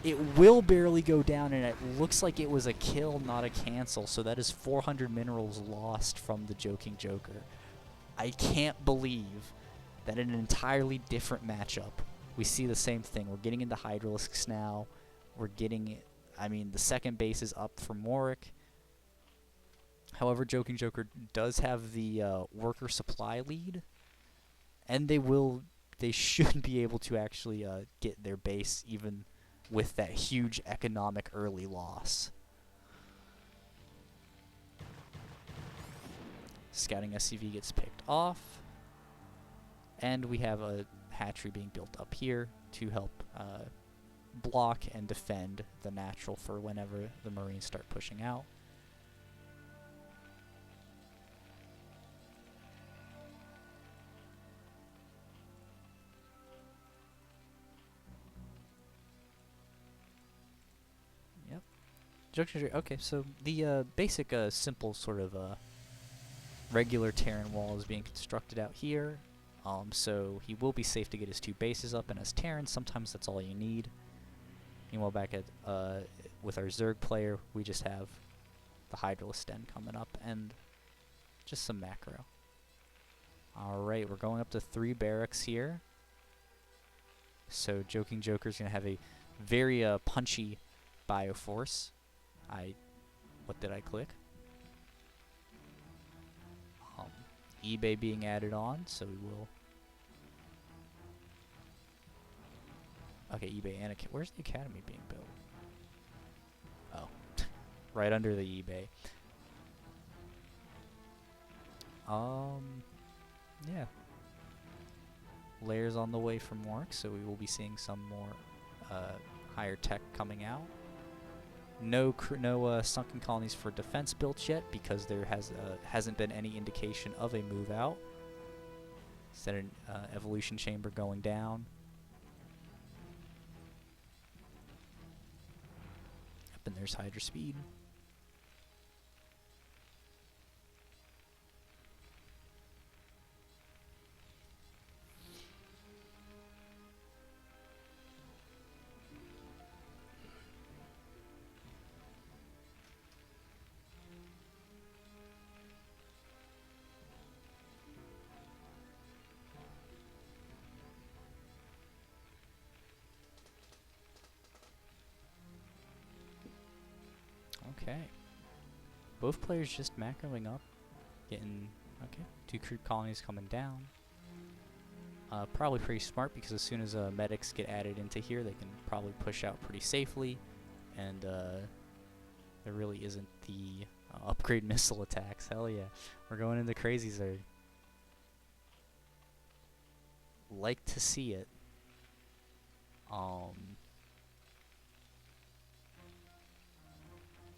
it will barely go down, and it looks like it was a kill, not a cancel. So that is 400 minerals lost from the Joking Joker. I can't believe that in an entirely different matchup, we see the same thing. We're getting into Hydralisks now. We're getting, I mean, the second base is up for Morik. However, Joking Joker does have the worker supply lead, and they should be able to actually get their base even with that huge economic early loss. Scouting SCV gets picked off, and we have a hatchery being built up here to help block and defend the natural for whenever the Marines start pushing out. Yep. Okay, so the basic simple sort of regular Terran wall is being constructed out here, so he will be safe to get his 2 bases up, and as Terran, sometimes that's all you need. Meanwhile, back at with our Zerg player, we just have the Hydralisk Den coming up, and just some macro. Alright, we're going up to 3 barracks here. So Joking Joker's going to have a very punchy Bioforce. What did I click? eBay being added on, so we will. Okay, eBay and where's the academy being built? Oh, right under the eBay. Yeah. Layers on the way from work, so we will be seeing some more higher tech coming out. No sunken colonies for defense built yet because there hasn't been any indication of a move out. Instead, an evolution chamber going down. Yep, and there's Hydra speed. Okay. Both players just macroing up. Getting, okay, 2 creep colonies coming down. Probably pretty smart because as soon as medics get added into here, they can probably push out pretty safely. And there really isn't the upgrade missile attacks. Hell yeah. We're going into crazy Zerg. Like to see it.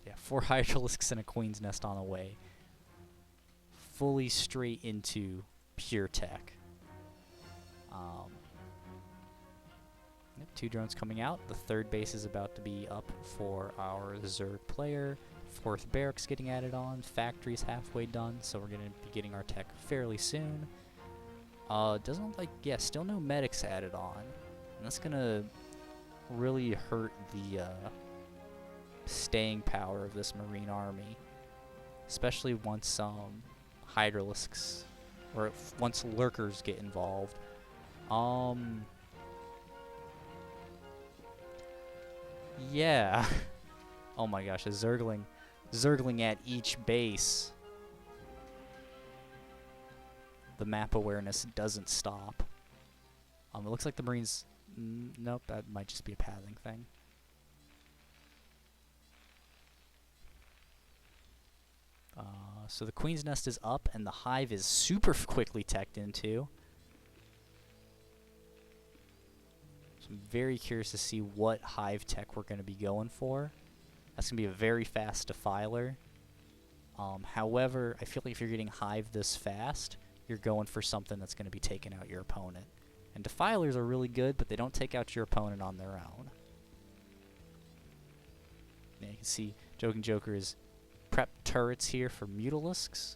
Yeah, 4 Hydralisks and a Queen's Nest on the way. Fully straight into pure tech. Yep, 2 drones coming out. The 3rd base is about to be up for our Zerg player. 4th barracks getting added on. Factory's halfway done, so we're going to be getting our tech fairly soon. Doesn't look like, yeah, still no medics added on. And that's going to really hurt the staying power of this Marine army. Especially once Hydralisks, or once Lurkers get involved. Yeah. Oh my gosh, a Zergling at each base. The map awareness doesn't stop. It looks like the Marines... nope, that might just be a pathing thing. So the Queen's Nest is up, and the Hive is super quickly teched into. So I'm very curious to see what Hive tech we're going to be going for. That's going to be a very fast Defiler. However, I feel like if you're getting Hive this fast, you're going for something that's going to be taking out your opponent. And Defilers are really good, but they don't take out your opponent on their own. Yeah, you can see Joking Joker is prep turrets here for Mutalisks,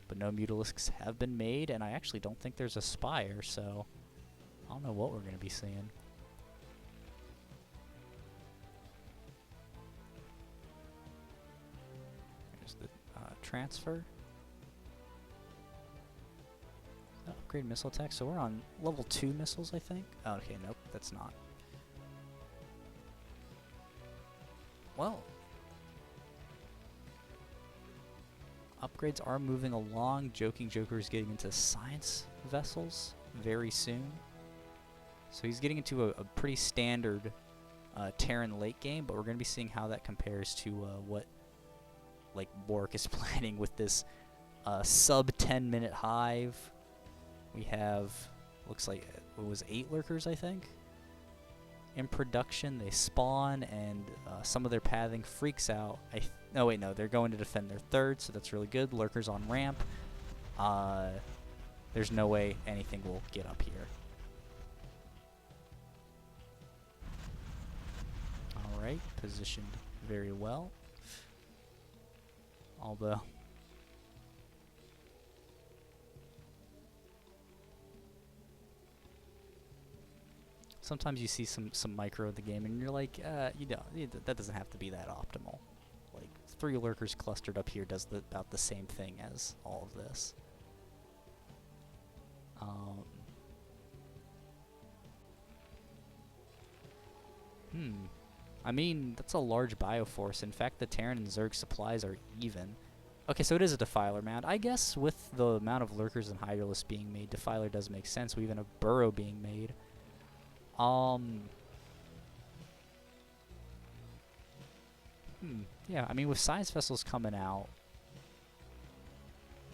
but no Mutalisks have been made, and I actually don't think there's a Spire, so I don't know what we're going to be seeing. There's the transfer. Upgrade missile attack, so we're on level 2 missiles, I think. Oh, okay, nope, that's not. Well, upgrades are moving along. Joking Joker is getting into science vessels very soon. So he's getting into a pretty standard Terran late game, but we're going to be seeing how that compares to what like Warwick is planning with this sub 10-minute Hive. We have, looks like it was 8 Lurkers, I think, in production. They spawn, and some of their pathing freaks out. Oh wait, no, they're going to defend their 3rd, so that's really good. Lurkers on ramp. There's no way anything will get up here. Alright, positioned very well. Although... sometimes you see some micro in the game, and you're like, you know, that doesn't have to be that optimal. Like, 3 Lurkers clustered up here does about the same thing as all of this. I mean, that's a large bioforce. In fact, the Terran and Zerg supplies are even. Okay, so it is a Defiler mound. I guess with the amount of Lurkers and Hydralisks being made, Defiler does make sense. We even have Burrow being made. Yeah, I mean, with science vessels coming out,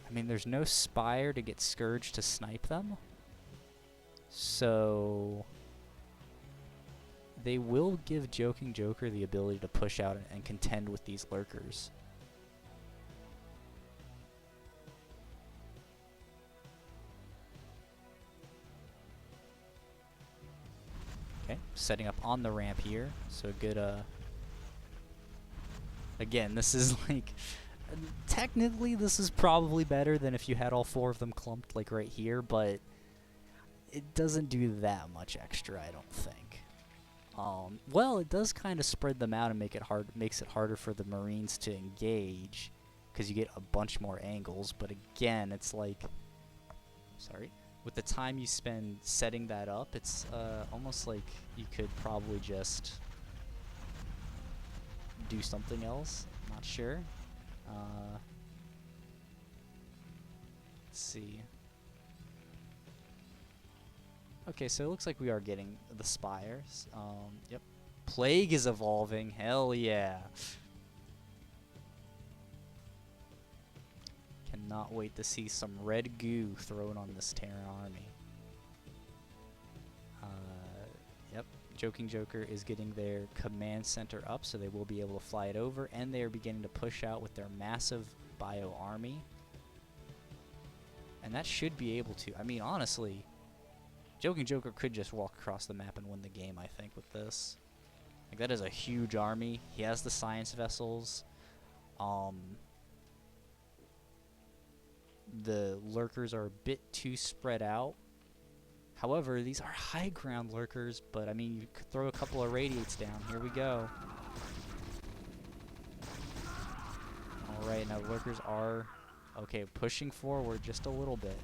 I mean, there's no Spire to get Scourge to snipe them. So they will give Joking Joker the ability to push out and contend with these Lurkers. Okay, setting up on the ramp here. So good, again, this is like, technically this is probably better than if you had all 4 of them clumped like right here, but it doesn't do that much extra, I don't think. Well, it does kind of spread them out and makes it harder for the Marines to engage, because you get a bunch more angles, but again, it's like, sorry, with the time you spend setting that up, it's almost like you could probably just do something else. I'm not sure. Let's see. Okay, so it looks like we are getting the Spires. Yep. Plague is evolving. Hell yeah. Cannot wait to see some red goo thrown on this Terran army. Joking Joker is getting their command center up, so they will be able to fly it over, and they are beginning to push out with their massive bio army. And that should be able to, I mean, honestly, Joking Joker could just walk across the map and win the game, I think, with this. Like, that is a huge army. He has the science vessels. The lurkers are a bit too spread out. However, these are high ground lurkers, but I mean, you could throw a couple of radiates down. Here we go. Alright, now lurkers are, okay, pushing forward just a little bit.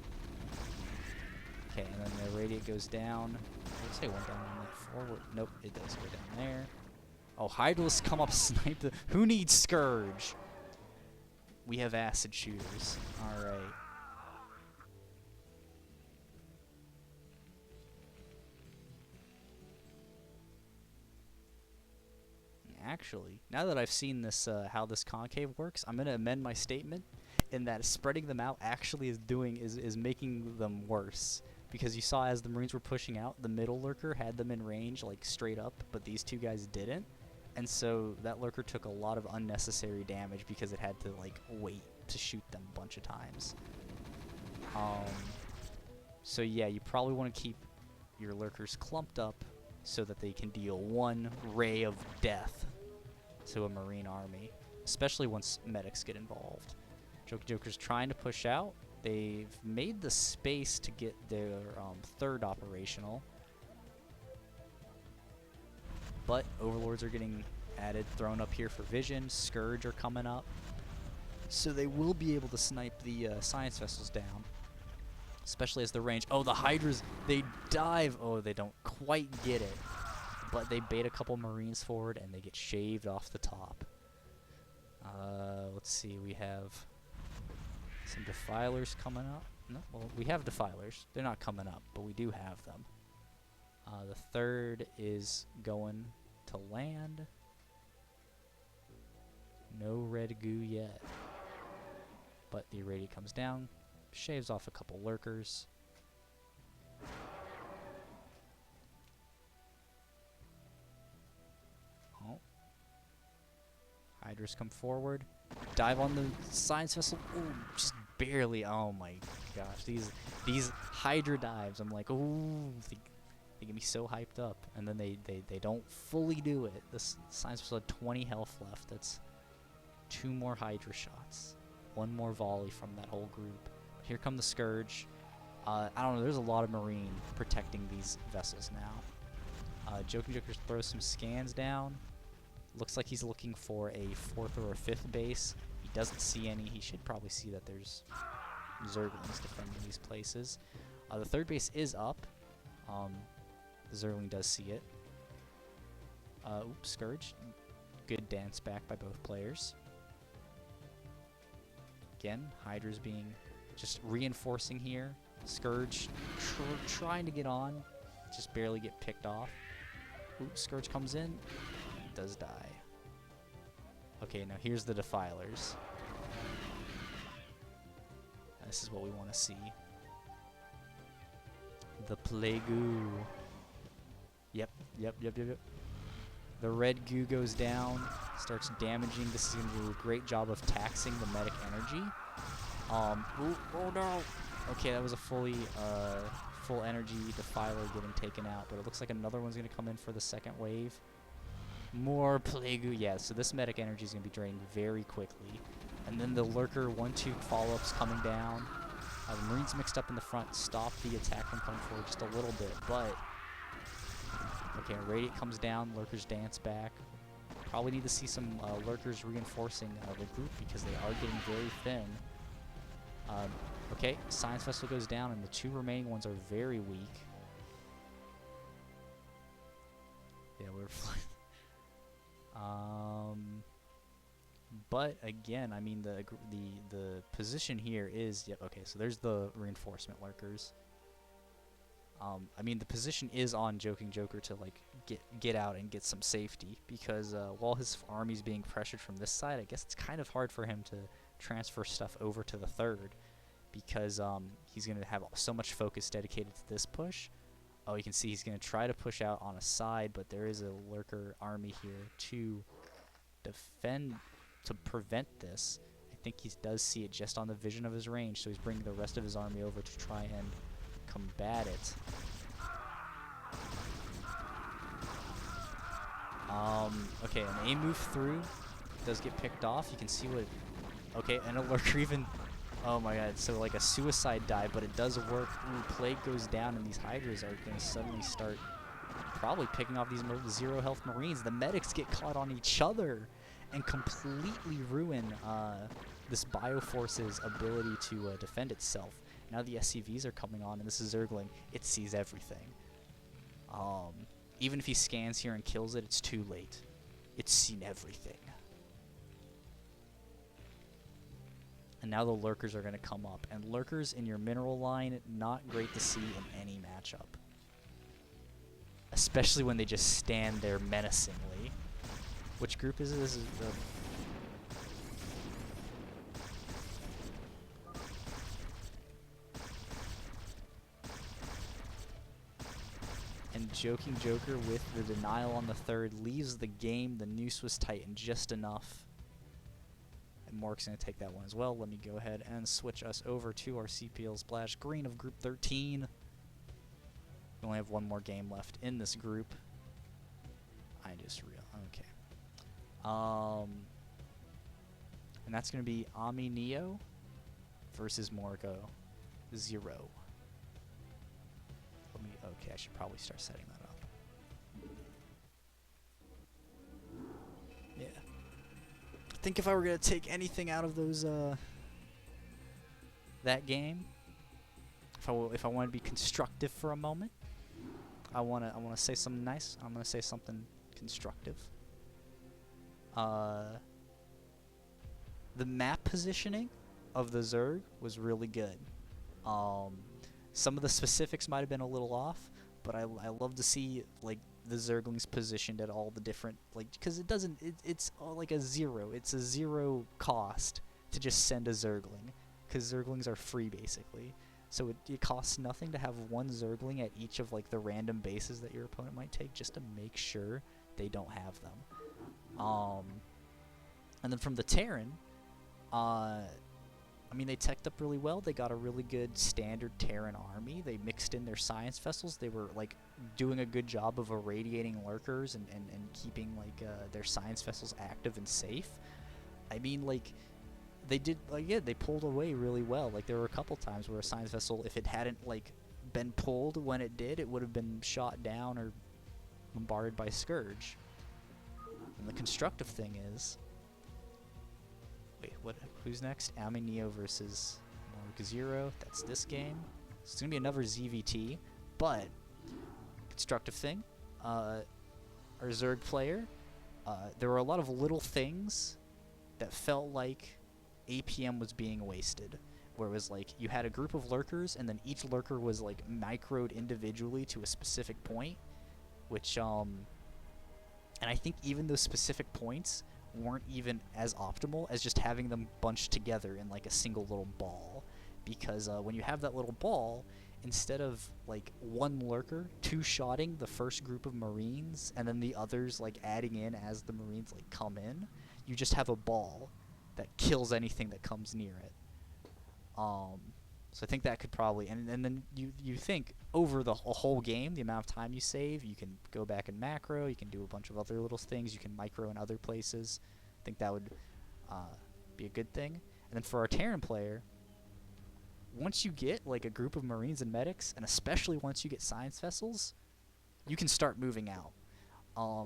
Okay, and then the radiate goes down. Let's say one down on that forward. Nope, it does go down there. Oh, Hydralisk come up, snipe the... Who needs Scourge? We have acid shooters. Alright. Actually, now that I've seen this, how this concave works, I'm gonna amend my statement in that spreading them out actually is making them worse. Because you saw as the Marines were pushing out, the middle lurker had them in range, like, straight up, but these two guys didn't. And so that lurker took a lot of unnecessary damage because it had to, like, wait to shoot them a bunch of times. So yeah, you probably want to keep your lurkers clumped up so that they can deal one ray of death to a Marine army, especially once medics get involved. Joker's trying to push out. They've made the space to get their third operational. But Overlords are getting added, thrown up here for vision. Scourge are coming up. So they will be able to snipe the science vessels down. Especially as the range... Oh, the Hydras, they dive. Oh, they don't quite get it. But they bait a couple Marines forward, and they get shaved off the top. Let's see, we have... some Defilers coming up. No, well, we have Defilers. They're not coming up, but we do have them. The third is going to land. No red goo yet. But the irradiate comes down, shaves off a couple lurkers. Oh. Hydras come forward. Dive on the science vessel. Ooh, just barely. Oh my gosh. These Hydra dives. I'm like, ooh, they get me so hyped up. And then they don't fully do it. This science vessel had 20 health left. That's 2 more Hydra shots. 1 more volley from that whole group. Here come the Scourge. I don't know. There's a lot of Marine protecting these vessels now. Joker throws some scans down. Looks like he's looking for a 4th or a 5th base. He doesn't see any. He should probably see that there's Zerglings defending these places. The 3rd base is up. The Zergling does see it. Oops, Scourge. Good dance back by both players. Again, Hydra's being just reinforcing here. Scourge trying to get on. Just barely get picked off. Oops, Scourge comes in. Does die. Okay, now here's the Defilers. This is what we want to see. The Plague-oo. Yep. The red goo goes down, starts damaging. This is going to do a great job of taxing the medic energy. Ooh, oh no! Okay, that was a full energy Defiler getting taken out, but it looks like another one's going to come in for the 2nd wave. More Plague-oo. Yeah, so this medic energy is going to be drained very quickly. And then the Lurker 1-2 follow-ups coming down. The Marines mixed up in the front, stop the attack from coming forward just a little bit, but... Okay, Radiant comes down, Lurkers dance back. Probably need to see some Lurkers reinforcing the group because they are getting very thin. Okay, Science Vessel goes down, and the 2 remaining ones are very weak. Yeah, we're fine. But again, I mean the position here is okay. So there's the reinforcement lurkers. I mean the position is on Joking Joker to like get out and get some safety because while his army's being pressured from this side, I guess it's kind of hard for him to transfer stuff over to the 3rd because he's gonna have so much focus dedicated to this push. Oh, you can see he's going to try to push out on a side, but there is a lurker army here to defend, to prevent this. I think he does see it just on the vision of his range, so he's bringing the rest of his army over to try and combat it. Okay, an A move through does get picked off. You can see what... Okay, and a lurker even... Oh my god, so like a suicide dive, but it does work. Ooh, Plague goes down, and these Hydras are going to suddenly start probably picking off these zero health Marines. The medics get caught on each other and completely ruin this Bioforce's ability to defend itself. Now the SCVs are coming on, and this is Zergling. It sees everything. Even if he scans here and kills it, it's too late. It's seen everything. And now the lurkers are going to come up. And lurkers in your mineral line, not great to see in any matchup. Especially when they just stand there menacingly. Which group is it? This is the... And Joking Joker with the denial on the third leaves the game. The noose was tightened just enough. And Mork's going to take that one as well. Let me go ahead and switch us over to our CPL Splash Green of Group 13. We only have one more game left in this group. I just realized. Okay. And that's going to be Ami Neo versus Morgo 0. Okay, I should probably start setting that up. Yeah. I think if I were going to take anything out of those, that game, if I want to be constructive for a moment, I want to say something nice. I'm going to say something constructive. The map positioning of the Zerg was really good. Some of the specifics might have been a little off, but I love to see like the Zerglings positioned at all the different, like, because it's like a zero. It's a zero cost to just send a Zergling, because Zerglings are free basically. So it costs nothing to have one Zergling at each of like the random bases that your opponent might take, just to make sure they don't have them. And then from the Terran, I mean, they teched up really well. They got a really good standard Terran army. They mixed in their science vessels. They were like doing a good job of irradiating lurkers and keeping like their science vessels active and safe. I mean, like, they did, like, yeah, they pulled away really well. Like, there were a couple times where a science vessel, if it hadn't like been pulled when it did, it would have been shot down or bombarded by Scourge. And the constructive thing is, wait, what? Who's next? Ami Neo versus Morg 0. That's this game. So it's gonna be another ZVT, but constructive thing. Our Zerg player, there were a lot of little things that felt like APM was being wasted. Where it was like you had a group of lurkers, and then each lurker was like microed individually to a specific point, which and I think even those specific points weren't even as optimal as just having them bunched together in like a single little ball, because when you have that little ball, instead of like one lurker two-shotting the first group of Marines and then the others like adding in as the Marines like come in, you just have a ball that kills anything that comes near it. So I think that could probably, and then you think over the whole game, the amount of time you save, you can go back and macro, you can do a bunch of other little things, you can micro in other places. I think that would be a good thing. And then for our Terran player, once you get like a group of Marines and medics, and especially once you get science vessels, you can start moving out.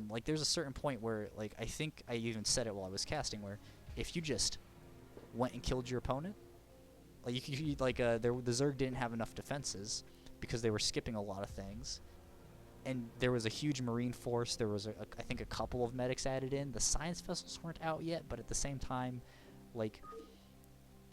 Like there's a certain point where, like, I think I even said it while I was casting, where if you just went and killed your opponent, like you like the Zerg didn't have enough defenses because they were skipping a lot of things, and there was a huge Marine force. There was I think a couple of medics added in. The science vessels weren't out yet, but at the same time, like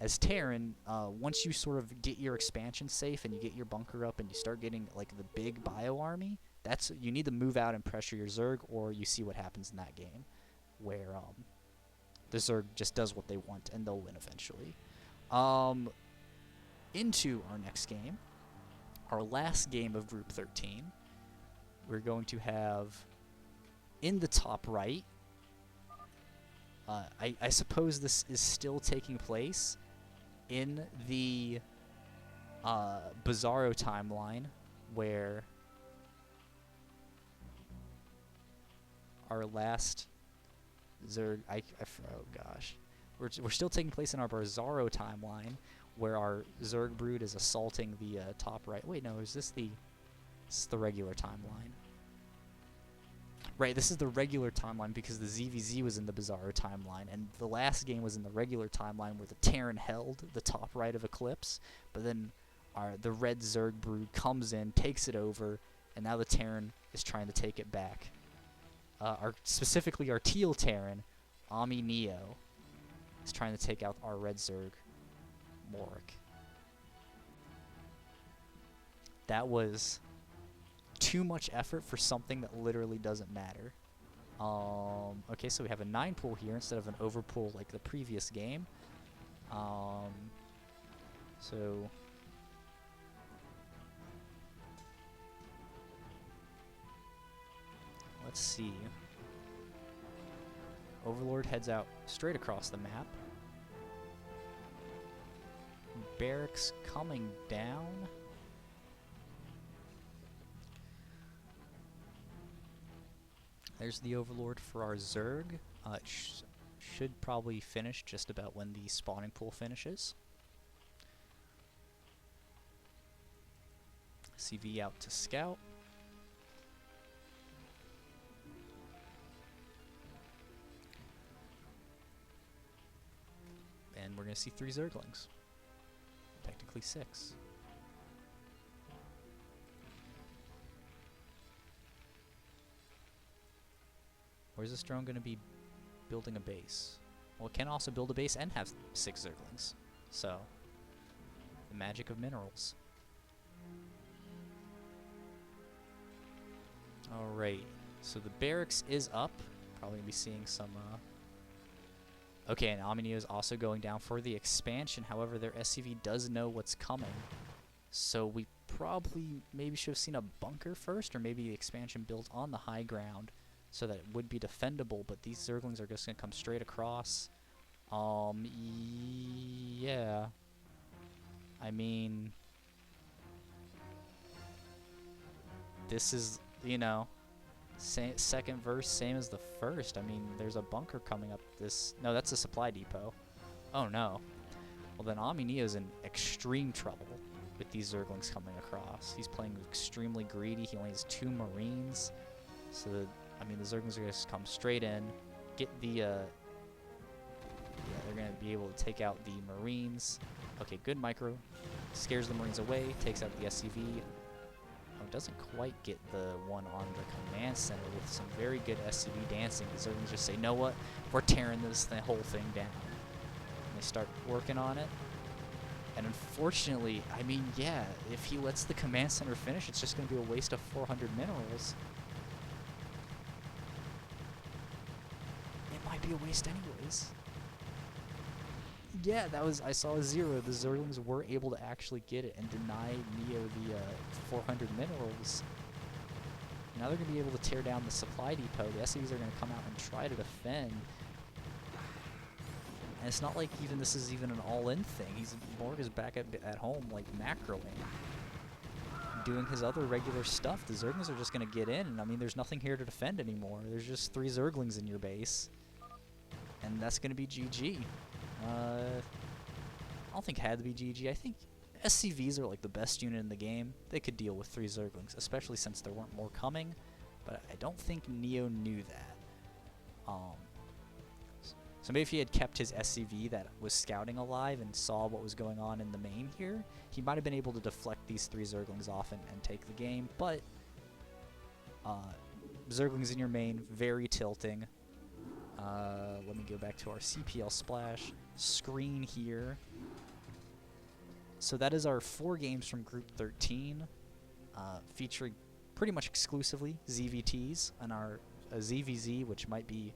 as Terran, once you sort of get your expansion safe and you get your bunker up and you start getting like the big bio army, that's you need to move out and pressure your Zerg, or you see what happens in that game, where the Zerg just does what they want and they'll win eventually. Into our next game, our last game of Group 13. we're going to have in the top right, I suppose this is still taking place in the Bizarro timeline, where our last Zerg, oh gosh, we're still taking place in our Bizarro timeline, where our Zerg brood is assaulting the top right. Wait, no, is this the regular timeline? Right, this is the regular timeline because the ZVZ was in the Bizarro timeline, and the last game was in the regular timeline where the Terran held the top right of Eclipse, but then the red Zerg brood comes in, takes it over, and now the Terran is trying to take it back. Specifically our teal Terran, Ami Neo, is trying to take out our red Zerg, Morik. That was too much effort for something that literally doesn't matter. Okay, so we have a 9 pool here instead of an over pool like the previous game. So let's see. Overlord heads out straight across the map. Barracks coming down. There's the Overlord for our Zerg. It should probably finish just about when the spawning pool finishes. CV out to scout. And we're going to see 3 Zerglings. Technically 6. Where's this drone going to be building a base? Well, it can also build a base and have 6 Zerglings. So, the magic of minerals. Alright, so the barracks is up. Probably going to be seeing some... Okay, and Aminio is also going down for the expansion. However, their SCV does know what's coming. So we probably maybe should have seen a bunker first, or maybe the expansion built on the high ground, so that it would be defendable, but these Zerglings are just going to come straight across. Yeah. I mean... This is, you know... second verse, same as the first. I mean, there's a bunker coming up this... No, that's a supply depot. Oh, no. Well, then Aminio's in extreme trouble with these Zerglings coming across. He's playing extremely greedy. He only has 2 Marines. So... I mean, the Zerglings are going to come straight in, get the, yeah, they're going to be able to take out the Marines. Okay, good micro. Scares the Marines away, takes out the SCV. Oh, doesn't quite get the one on the command center with some very good SCV dancing. The Zerglings just say, know what? We're tearing this whole thing down. And they start working on it. And unfortunately, I mean, yeah, if he lets the command center finish, it's just going to be a waste of 400 minerals. Be a waste anyways. Yeah, that was, I saw a 0. The Zerglings were able to actually get it and deny Neo the 400 minerals. Now they're going to be able to tear down the supply depot. The SCVs are going to come out and try to defend. And it's not like even this is even an all-in thing. Morg is back at home, like, macroing. Doing his other regular stuff. The Zerglings are just going to get in, and I mean, there's nothing here to defend anymore. There's just 3 Zerglings in your base. And that's going to be GG. I don't think it had to be GG. I think SCVs are like the best unit in the game. They could deal with 3 Zerglings, especially since there weren't more coming. But I don't think Neo knew that. So maybe if he had kept his SCV that was scouting alive and saw what was going on in the main here, he might have been able to deflect these 3 Zerglings off and take the game. But Zerglings in your main, very tilting. Let me go back to our CPL Splash screen here. So that is our 4 games from Group 13, featuring pretty much exclusively ZVTs and our ZVZ, which might be,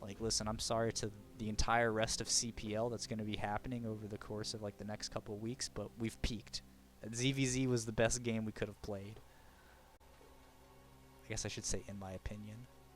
like, listen, I'm sorry to the entire rest of CPL that's going to be happening over the course of, like, the next couple of weeks, but we've peaked. ZVZ was the best game we could have played. guess I should say in my opinion.